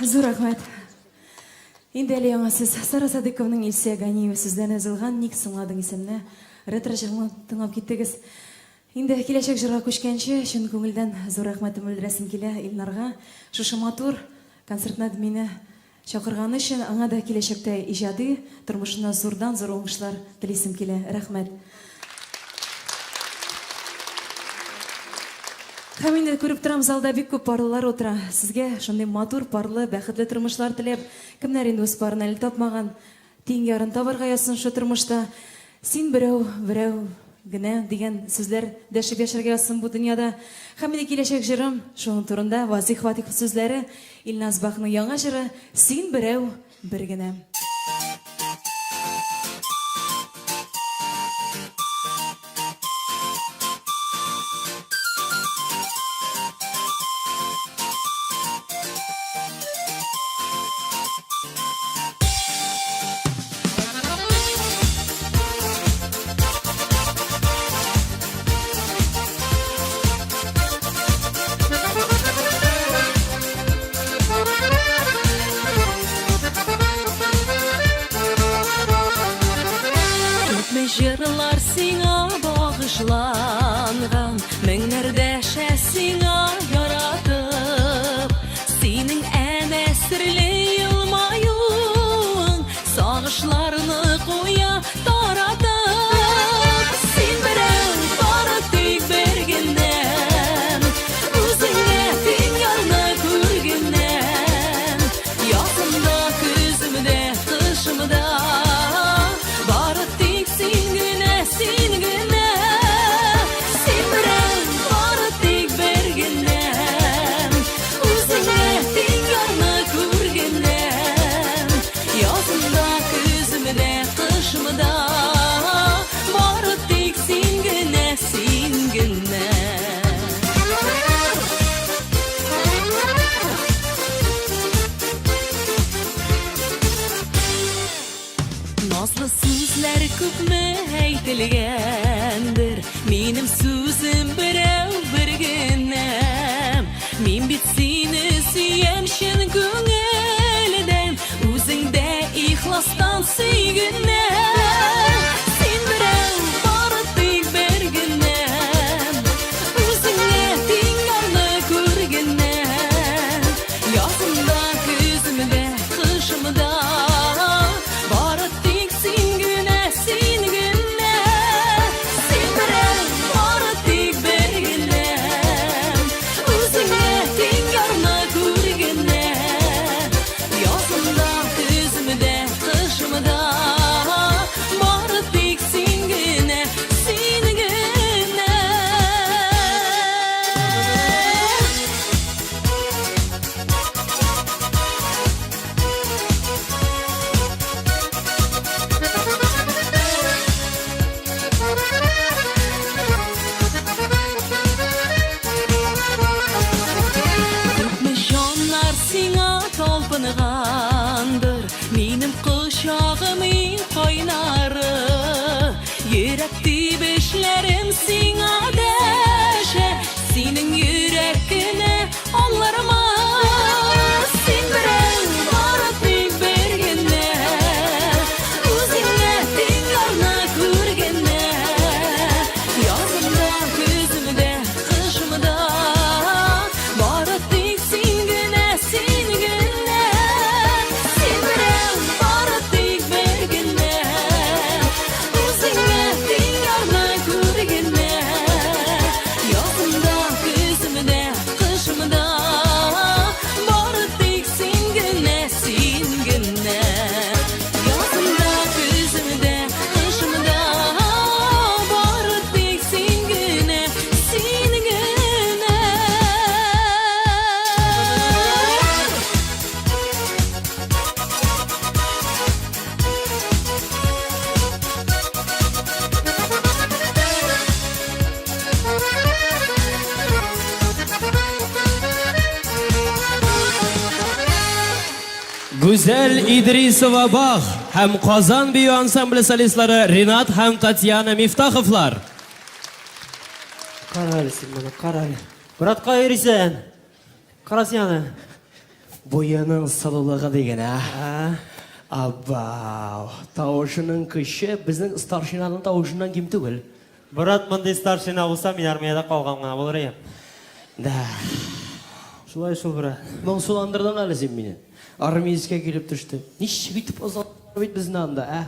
Зур рахмет. Инде әле яңа сез Сара Садыйковның Илсия Ганиева сүздән язылган «Ник соңладың» исемле ретро җырын тыңлап киттегез. Инде киләчәк җырга күчкәнче чын күңелдән зур рәхмәтем белдерәсем килә Илнарга. Шушы матур концертна мине чакырганы өчен аңа да киләчәктә иҗади тормышына зурдан зур уңышлар телисем килә. Рәхмәт. Һәм инде күреп торам, залда бик күп парлылар утыра. Сезгә шундый матур, парлы, бәхетле тормышлар теләп, кемнәр инде үз парын әле тапмаган, тиң ярын табарга язсын шу тормышта. Син берәү генә дигән сүзләр дәшеп яшәргә язсын бу дөньяда. Һәм инде киләчәк җырым шуның турында Вазих Фатих сүзләре, Илназ Бахның яңа җыры «Син берәү, бер генә». Җырлар сиңа багышланган, меңнәрдәшә сиңа яратып, синең әнә серле елмаюың, сагышларны куя таратып. Син берәү бары тик бер генә, үзеңә тиң ярны күргәннән, язымда, көземдә, кышымда бары тик син генә, син генә. Син берәү бары тик бер генә, үзеңә тиң ярны күргәннән, язымда, көземдә, кышымда бары тик син генә, син генә. Назлы сүзләр күпме әйтелгәндер, минем сүзем берәү бер генә. Мин бит сине сөям чын күңелдән, үзеңдә ихластан сөйгәнә. Син берәү бары тик бер генә, үзеңә тиң ярны күргәннән, язымда, көземдә, кышымда бары тик син генә, син генә. Син берәү бары тик бер генә, үзеңә тиң ярны күргәннән, язымда, көземдә, кышымда Güzel İdrisova Bağ hem Kazan Büyü Ansamblı solistleri Rinat hem Tatyana Miftahoflar. Qaralisin mana, qarali. Murat qayerisen? Qarasın yana. Boyanın salılığı degen ha. Abba, tavuşunun kışı bizning starshinanın tavuşundan kim tugul? Murat bunday starshina bo'lsa, men armiyada qolganman bo'lar edim. Da, Shulay shul Murat. ben sulandırdın hali sen beni. Armiyasga kelip düştü. Niş bitip azaltlar bit bizni anda ha.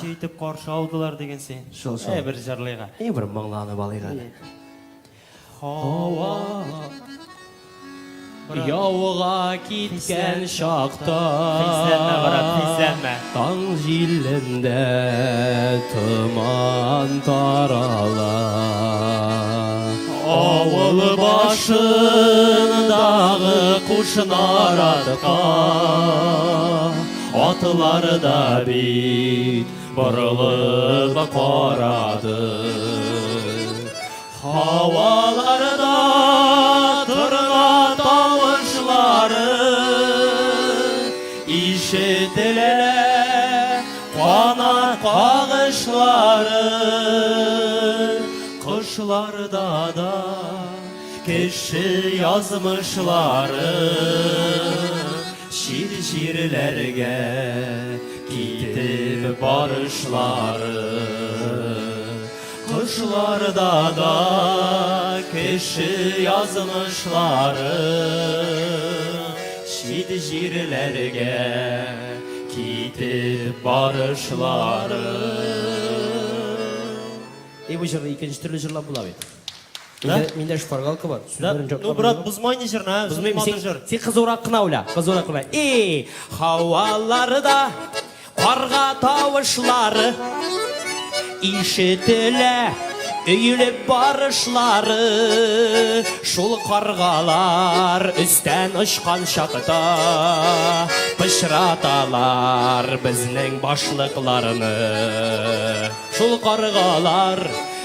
Şeytib qarshi oldilar degan sen. Shol. Bir jarliga. Bir manglanı balığa. Hava. Yavğa gitken şakta Pislenme Murat, pislenme. Tan jillinde tıman taralar Avul başındağı kuşun aradıqa Atları da bit burulup qaradı Havalarda tırna tavışları İşitiler kanat kağışları Kışlarda da kişi yazmışları Şirlerge gidip barışları Kışlarda da kişi yazmışları Şirlerge gidip barışları Bu jırı ikinci türlü jırlap bulavıydı. Da? Mende şpargalka var. Ну, брат, buzmayın jırna, buzmayın jır. Sen kız orakına ula, kız orakına. Havalarda karga tavışları işitile üyülüp barışları Şul kargalar üstten ışkan şakta Pışratalar bizning başlıklarını Şul kargalar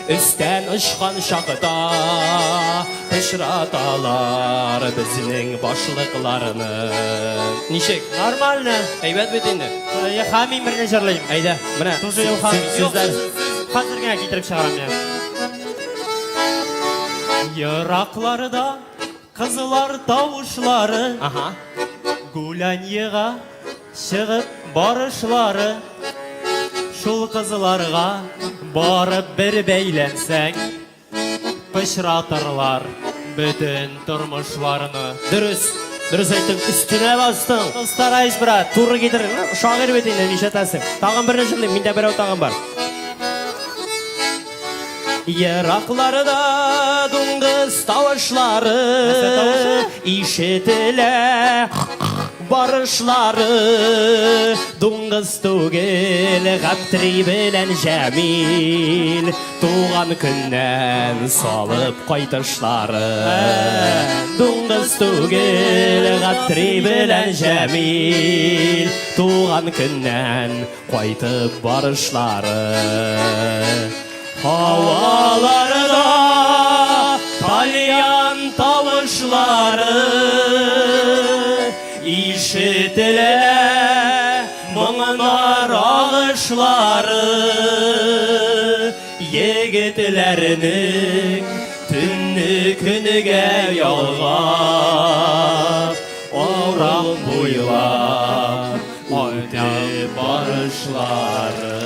üstten ışkan şakta Pışratalar bizning başlıklarını Nişek? Нормально. Eyvet bütünü. Ya hamim birine jırlayım. Ayda, buna Тоже yok hamim. Yok, sizler. hazırgana getirip çağıram ya. Yıraklarda kızlar tavuşları Aha. Gulanyığa шығып barışları Şul kızlarga barıp bir beylensek Pışratırlar bütün turmuşlarını Dürüst aytın, üstüne bastın. Старайız брат. Turru getirin, şagir betine nişetasın. Tağın birine jırlayım, minde bir tağın var. Yeraklarda dungız tavışları işitile barışları Dungız tugil gaptri bilen Cemil Tuğan künden salıp kaytışları Dungız tugil gaptri bilen Cemil Tuğan künden kaytıp barışları Havalarda talyan tavışları İşitile mınar ağışları Yigitlerinin tünlü künüge yolga Oran buyla oydu barışları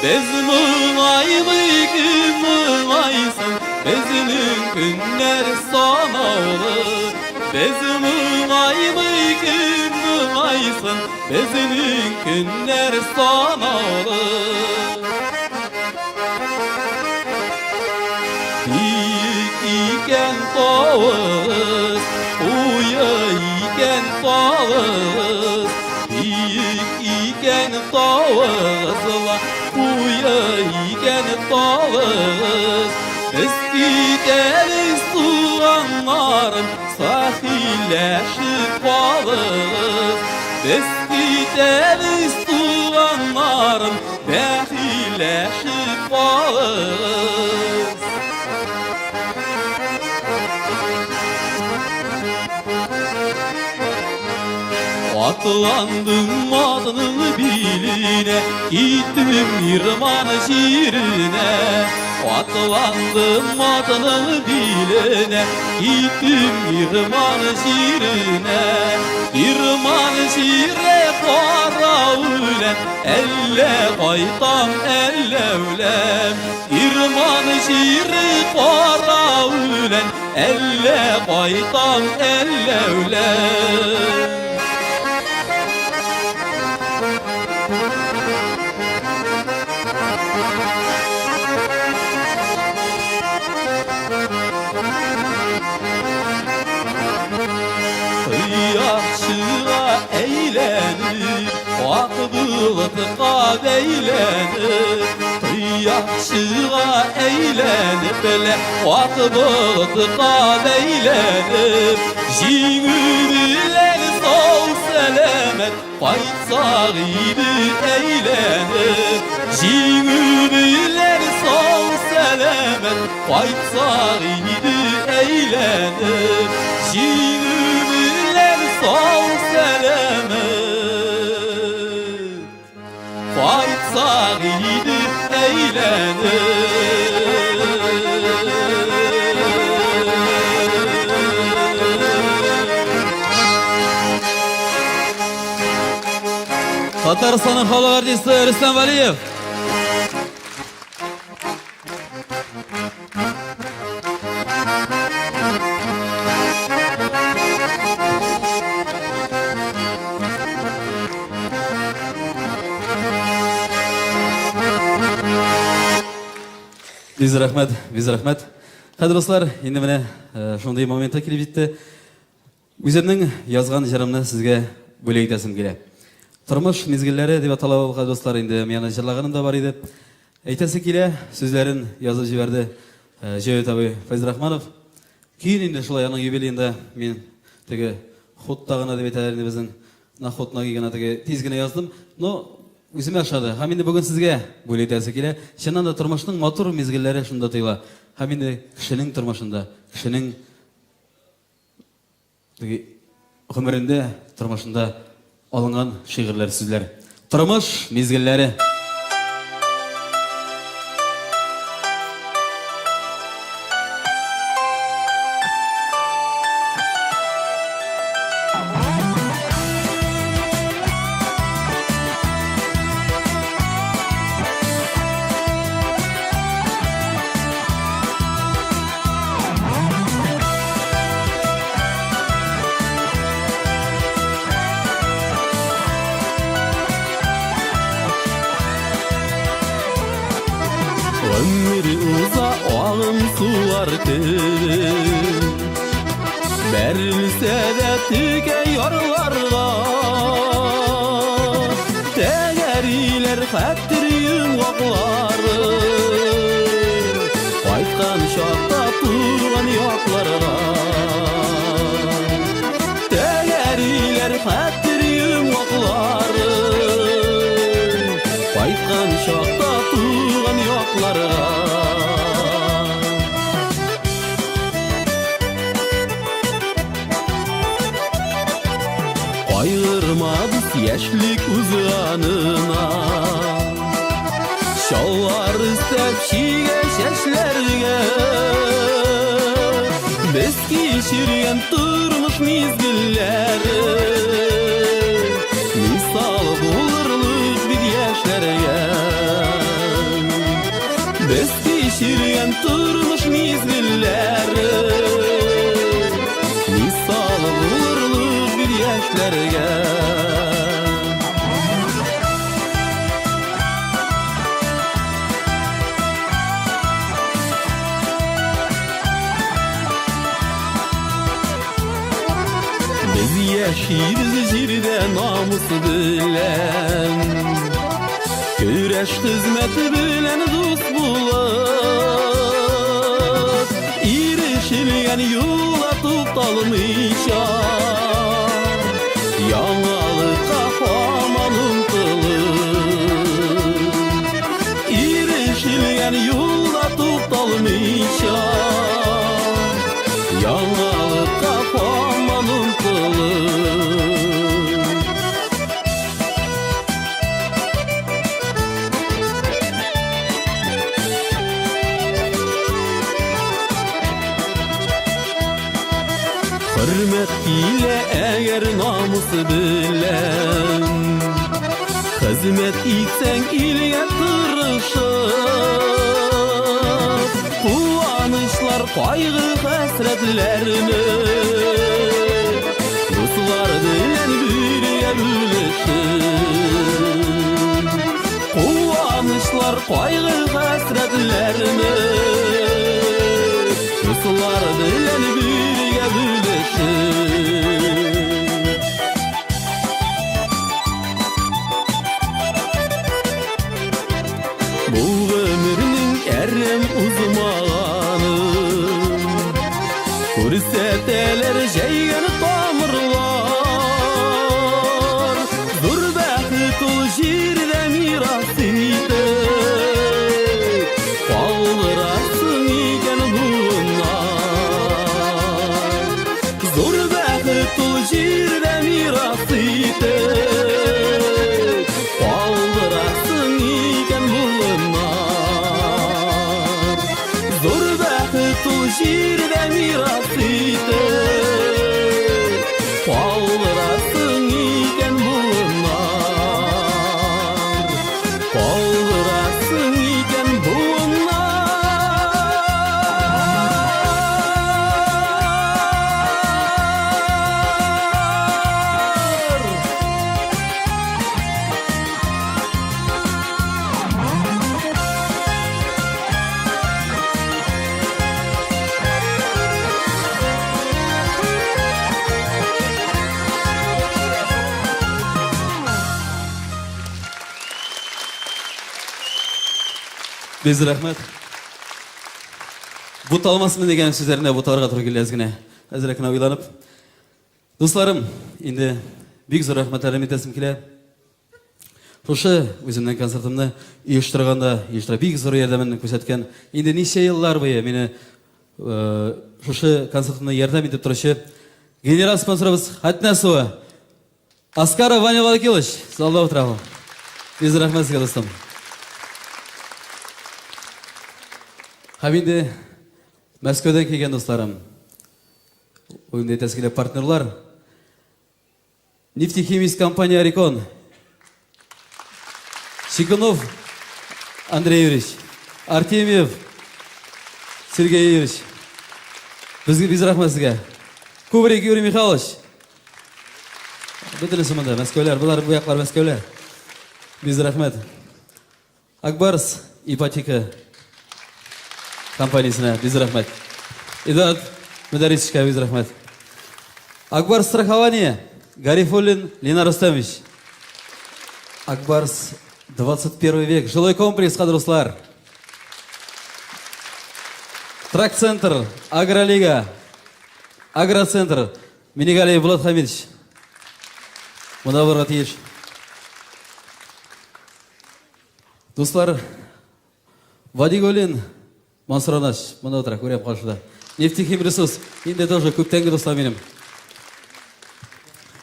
Biz mıngaylı gün mıngaysın Bizning günler sanavlı Biz mıngaylı gün sanaysın, bizning günler sanalı. Biyik iken tağız, uya iken tağız. Biyik iken tağızla, uya iken tağız. Biz gideriz tuğanlarım, sahilleşip kalız. Biz gideriz tuğanlarım, sahilleşip kalız. Atlandım adını biline, gittim İrman şiirine. Atlandım adını biline, gittim İrman şiirine. İrman şiire para ülen, elle kaytam elle ülen. İrman şiire para ülen, elle kaytam elle ülen. Kıyakçığa eğlenir, akbılıkta eğlenir. Kıyakçığa eğlenir, böyle akbılıkta eğlenir. Jingüriler sağ selamet, paytsağıydı eğlenir. Jingüriler sağ selamet, paytsağıydı eğlenir. Jingüriler sağ selamet, paytsağıydı eğlenir. Tataristan'ın halk artisti Rüstem Valiyev. Biz rahmet, biz rahmet. Hadi dostlar, endi mine şunday momentga kelib jetdi. O'zimning yozgan jarimni sizga bo'lak aytasim keladi. Turmush mezgillari deb atalgan dostlar, endi meni jillaganim da bor edi. Aytasi keladi, so'zlarini yozib jiberdi Javed abi Fayz Rahmanov. Keyin endi shulay yana yubileyinde men tege xotdagina deb aytadi bizning naxotna kelgan tege tezgina yozdim. No Üzüm yaşadı. Hem indi bugün sizge böyle dersi kile. Şundan da turmuşun motor mezgilleri şunda tuyla. Hem indi kişinin turmuşunda, kişinin ömründe turmuşunda alıngan şiirler sizler. Turmuş mezgilleri. Ömrü uza ağım sular tüm Berilse de tüke yorlarga Tegeriler hattiriyim oqları Qaytkan şaqta turgan yoqlarga Tegeriler hattiriyim oqları Qaytkan şaqta turgan yoqlarga Ayırmabız yaşlik uzanına Şalvar istep şige şeşlerge Biz kişirgen turmuş mizgilleri Misal bulurluk bir yaşlarga Biz kişirgen turmuş mizgilleri Misal bulurluk bir yaşlarga Şiiriz jirde namusu bilen Güreş hizmeti bilen dost bulat İrişilgen yola tutalmışa Yangalık kafamanın kılıp İrişilgen yola tutalmışa Yangalık kafamanın kılıp Hürmet ile eğer namusu bilen Hizmet etsen ilge tırışıp Kuvanışlar kaygı hasretlerini Dostlar bilen birge bölüşüp Kuvanışlar kaygı hasretlerini Dostlar bilen birge bölüşüp Bu ömrünün erem uzmanı Kurseteler jeygen tamırlar Zor bəxit ol jirde mirasıydı Kaldırasın iken bunlar Zor bəxit ol jirde mirasıydı Kaldırasın iken bunlar Zor bəxit ol jirde mirasıydı Kaldırasın iken bunlar Kaldırasın iken bunlar Biz rahmet. But almasın degen sözlerine butarga turib kelesgine. Azrakına uylanıp. Dostlarım, indi büyük zor rahmetlerim etesim kile. Şoшы өзімнің концертімді үйіштірганда, büyük zor ярдәмін көрсеткен. Indi неше yıllar бойы мені шошы концертімді ярдәм етіп тұрышы генерал спонсорыбыз Хатнасова Аскаров Ваня Владимирович, залда отырамын. Biz rahmet sizге достым. Хаминде Мәскеуден келген достарым, ойымда етескелі партнерлар, нефтехимист компания Рикон, Щекунов Андрей Юрьевич, Артемьев Сергей Юрьевич, біз рахмет сізге. Кубрик Юрий Михайлович, бүтінісі мұнда, мәскеулер, бұлар бұяқлар мәскеулер, біз рахмет. Акбарс ипотека компаниясына біз рахмет. Эдуард Медарисовичке біз рахмет. Акбарс страхование Гарифуллин Ленар Рустамович. Акбарс 21 век. Жилой комплекс кадрослар. Трак-центр, Агролига, Агроцентр, Минигалиев Булат Хамидович. Мунавар Ратиевич. Достар, Вадиголин Мансур Анаш, мына отыр, көрем қаршыда. Нефтехим ресурс, енді тоже көптенгі достар менім.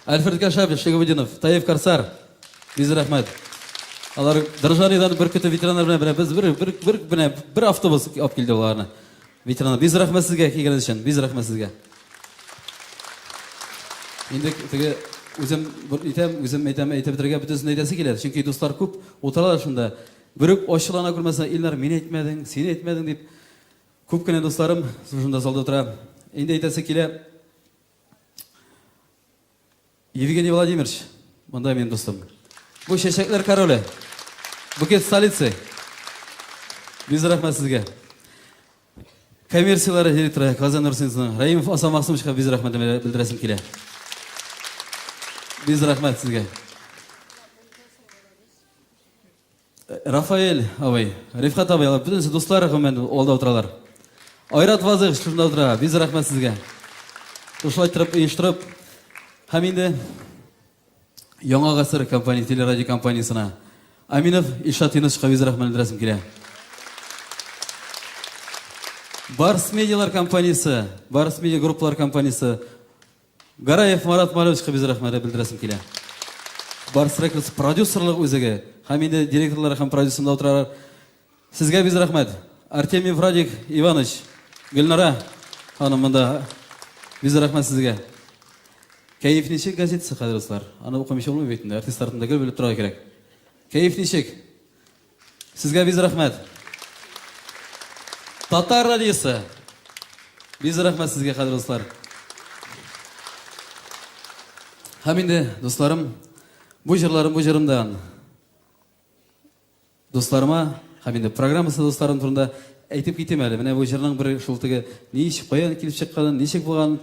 Альфред Кашабич, Шеговудинов, Таев Карсар, біз рахмет. Алар Дыржанидан бір күті ветерандар білен, біз бір автобус алып келді оларына. Ветерандар, біз рахмет сізге келгеніңіз үшін, біз рахмет сізге. Енді өзім айтып бітірге бүтісін айтасы келеді. Çünkü достар көп отыралар шында. Бүрік ошылана көрмесіне, Илнар, мен айтмадың, сен айтмадың деп. Көп кені достарым, сұжында залда отыра. Енді айтасы келе. Евгений Владимирович, мұнда мен достым. Бұл шешеклер королі. Букет столицы. Біз рахмет сізге. Коммерциялары директоры Казан Нұрсынсының Раимов Асан Мақсымовичқа біз рахмет білдіресім келе. Biz рахмат sizge. Рафаэль абай, Рифхат абай, бүтін достар мен олда отыралар. Айрат Вазық шында отыра. Biz рахмат sizge. Ушылай тұрып, үйіштіріп, һәм енді Яңа ғасыр компания, телерадио компаниясына Аминов Ильшат Юнусовқа biz рахмат білдіресім келе. Барс медиалар компаниясы, Барс медиа группалар компаниясы Гараев Марат Малевичқа biz рахмат білдіресім келе. Барс рекордс продюсерлық өзіге, һәм енді директорлар һәм продюсерында отырар. Сізге biz рахмат. Артемьев Радик Иванович, Гүлнара ханымында biz рахмат сізге. Кәйіф нешек газетесі қадырлысылар. Аны оқымышы болмай бетінде, артисттардың да біліп тұрға керек. Кәйіф нешек. Сізге biz рахмат. Татар радиосы. Biz рахмат сізге қадырлысылар. Һәм енді, достарым, бұл жырларым, бұл жырымдан. Достарыма, һәм енді программасы достарым тұрында әйтіп кетем әлі. Міне бұл жырның бір шылтығы нешік қоян келіп шыққанын, нешік болған.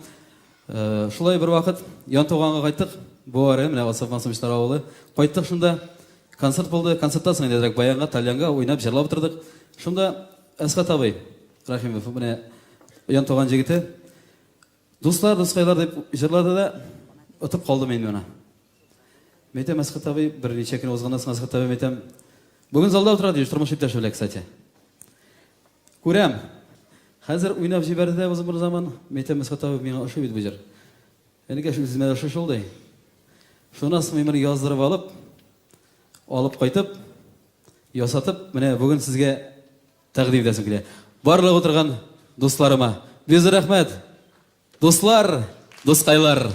Шулай бір вақыт Янтоғанға қайттық. Бұл әрі, міне Асаф Мансымыштар ауылы. Қайттық шында концерт болды. Концерттан соң едірек баянға, тальянға ойнап, жырлап тұрдық. Шында Әсқат абай Рахимов, міне Янтоған жегіті. Достар, достқайлар деп жырлады да ұтып қалды мен мені. Метем Әсқат абай, бір неше күн озғаннан соң Әсқат абай метем. Бүгін залда отырады, тұрмыш иптеш өлі, кстати. Көрем. Қазір ойнап жіберді де өзім бір заман, метем Әсқат абай мені ұшы бейді бұл жыр. Әнеге шүзіме ұшы шолдай. Шонасын мемір яздырып алып қайтып, ясатып, міне бүгін сізге тәқдим етесім келе. Барлық отырған достарыма, біз рахмет. Достар, достқайлар.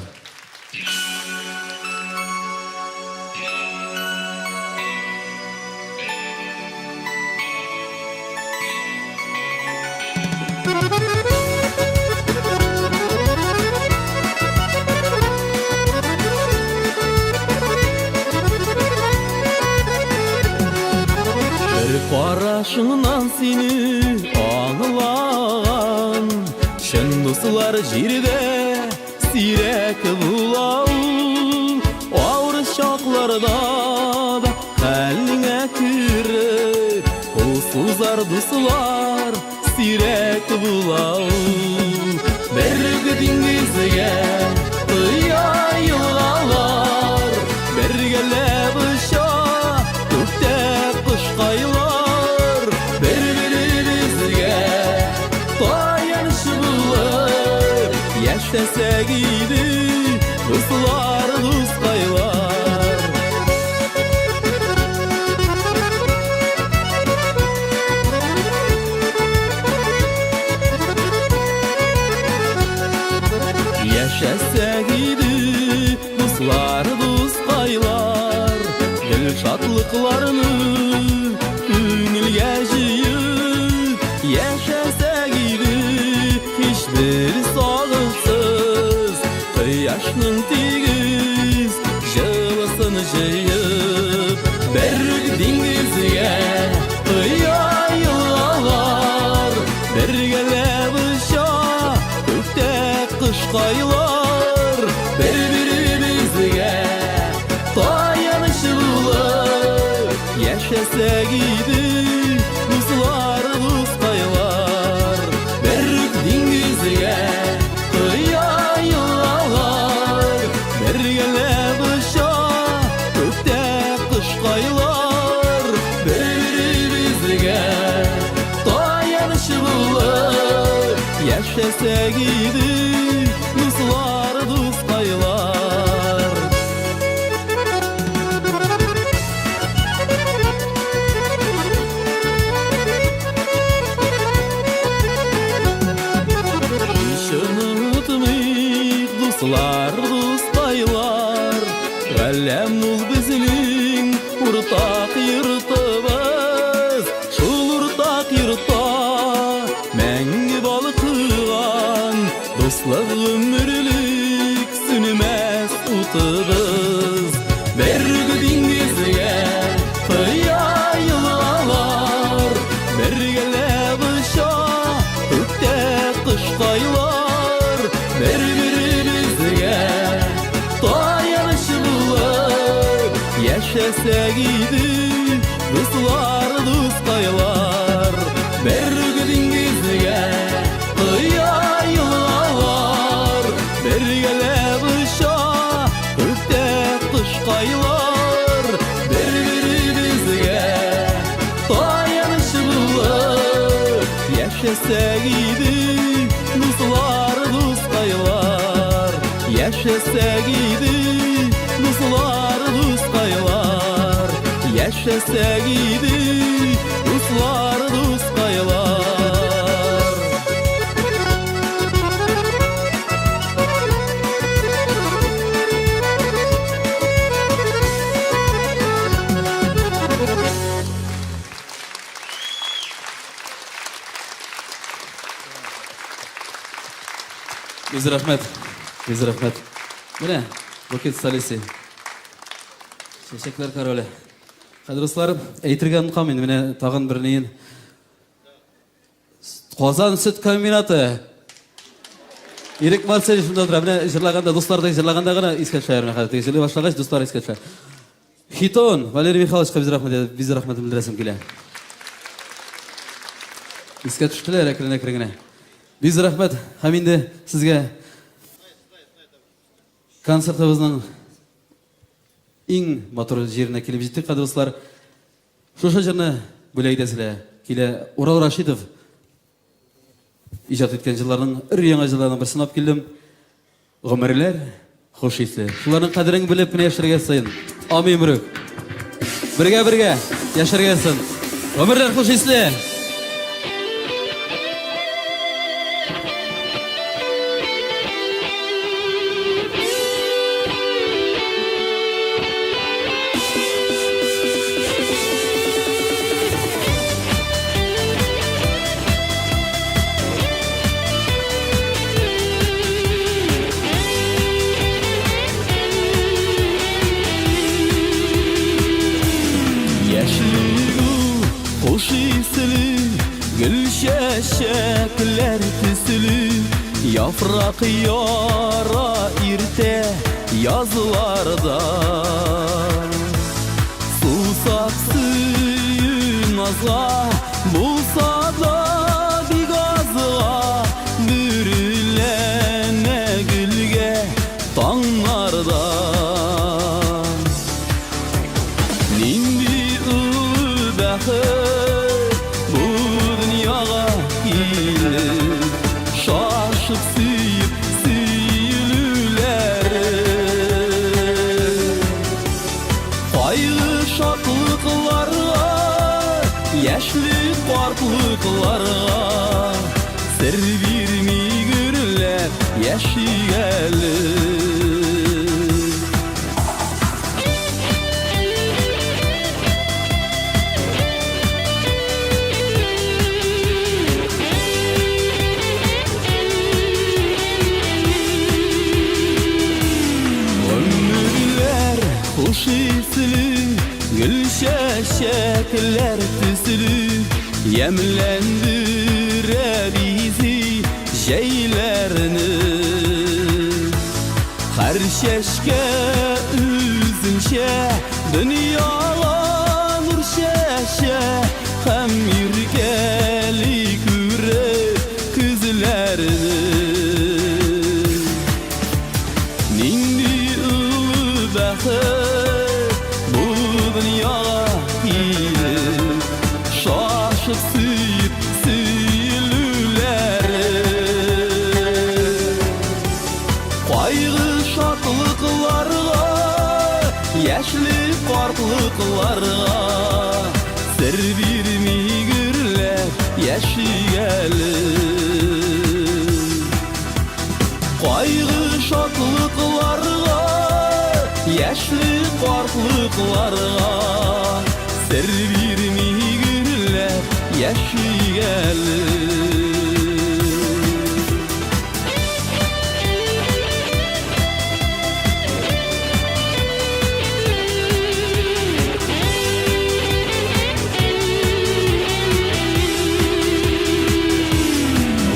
Қарашыңнан сені аңылаған шын достар жерде сирек бұлау ауыр шақларда да қалыңа кіріп қолсыздар достар сирек бұлау біргі деңгізге ұяйылғалар біргелеп ұша көкте құшқайлар Yaşasak idi dostlar, dostqaylar. Yaşasak idi dostlar, dostqaylar. Gül şatlıqlarını көңілге жиып yaşasak idi hiçbir sağlıksız Kıyaşның тегіз жылысын жиып Берік деңгізге ұяйылғалар Біргелеп ұша көкте құшқайлар Бір-бірімізге таяныш болып Yaşasak idi dostlar, dostqaylar Berік dengizге ұяйылғалar Біргелеп ұша көкте құшқайлар Бір-бірімізге таяныш болып Yaşasak idi dostlar, dostqaylar Dostlar, dostqaylar Ғәләм ул біздің ұртақ йыртыбыз Шул ұртақ йыртта мәңгі балқыған Достлық yaşasak idi dostlar dostaylar, yaşasak idi dostlar dostaylar, yaşasak idi dostlar dostaylar. Biz rahmet. Biz rahmet. Mine, buket salisi. Çeşekler karole. Hadi dostlarım, eğitirgen kamin. Mine tağın birinin. Kozan süt kombinatı. İrik Marcel şunda otura. Mine jırlaganda, dostlar jırlaganda gana isket şayar. Mine jırlı başlangıç dostlar isket şayar. Hiton, Valeri Mikhailovичқа biz rahmet bildiresim kile. İsket şükürler ekranına. Biz rahmet, haminde sizge konsertimizning eng motor жеріне kelib jetdik, qadrli do'stlar. Shosha jirni bo'laydasizlar. Kile Ural Rashidov ijod etgan yillarning yangi yillaridan bir sinab keldim. Umrlar xush esli. Shularning qadrini bilib yashargasin. Amin muruk. Birga yashargasin. Umrlar xush esli. Hoş isli, gül şeşekler tüsülü, yaprak yara irte yazılarda. Susak suyun azga, bulsa da bir gazga, bürülene gülge tanlarda. Nindi bu dünyaga gelip şaşıp süyülüler. Kaygı şatlıklarga, yaşlı farklıklarga sır vermigürler yaşayalı. Hoş isli, gül şeşekler tüsülü, yemlendire bizi şeylerini. Her şeşke üzünşe, dünyala nur şeşe, hem irkeli küre kızlerini. Nindi bu dünyaya gelip şaşıp süyülüler. Kaygı şatlıklarga, yaşlı farklıklarga sır vermigürler yaşayalı. Kaygı şatlıklarga, yaşlı farklıklarga sır vermigürler yaşayalı.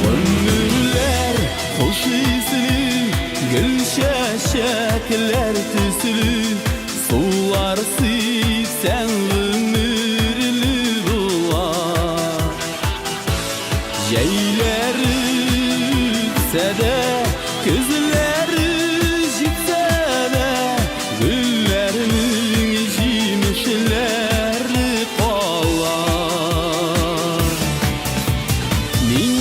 Ömürler hoş isli, gül şeşekler tüsülü, sular sen ömürlü bular. Yeyleri ütse de, gözleri jitse de, güllerinin jimişleri kalar. Min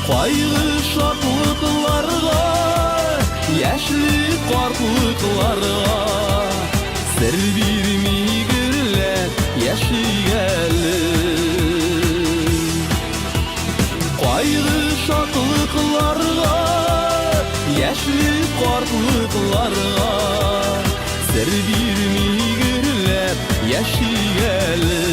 Кайгы шатлыкларга, яшьлек картлыкларга сер бирмигерләр яшигәле. Кайгы шатлыкларга, яшьлек картлыкларга сер бирмигерләр яшигәле.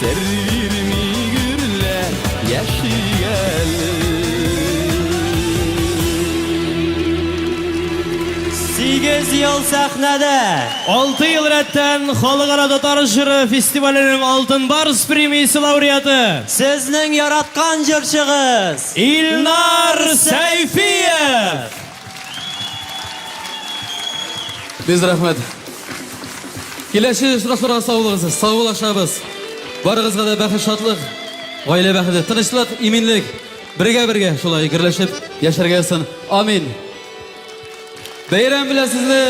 Сер бирмигерләр яшигәле. Сигез ел сәхнәдә. 6 ел рәттән Халыкара Татар җыры фестиваленең Алтын Барс премиясе лауреаты Сезнең яраткан җырчыгыз Илнар Сәйфиев. Biz рәхмәт. Киләчәк очрашуларга сау булыгыз, сау булашабыз. Барыгызга да бәхет, шатлык, гаилә бәхете, тынычлык, иминлек, бергә шулай гөрләшеп яшәргә сын. Амин. Бәйрәм белән сезне.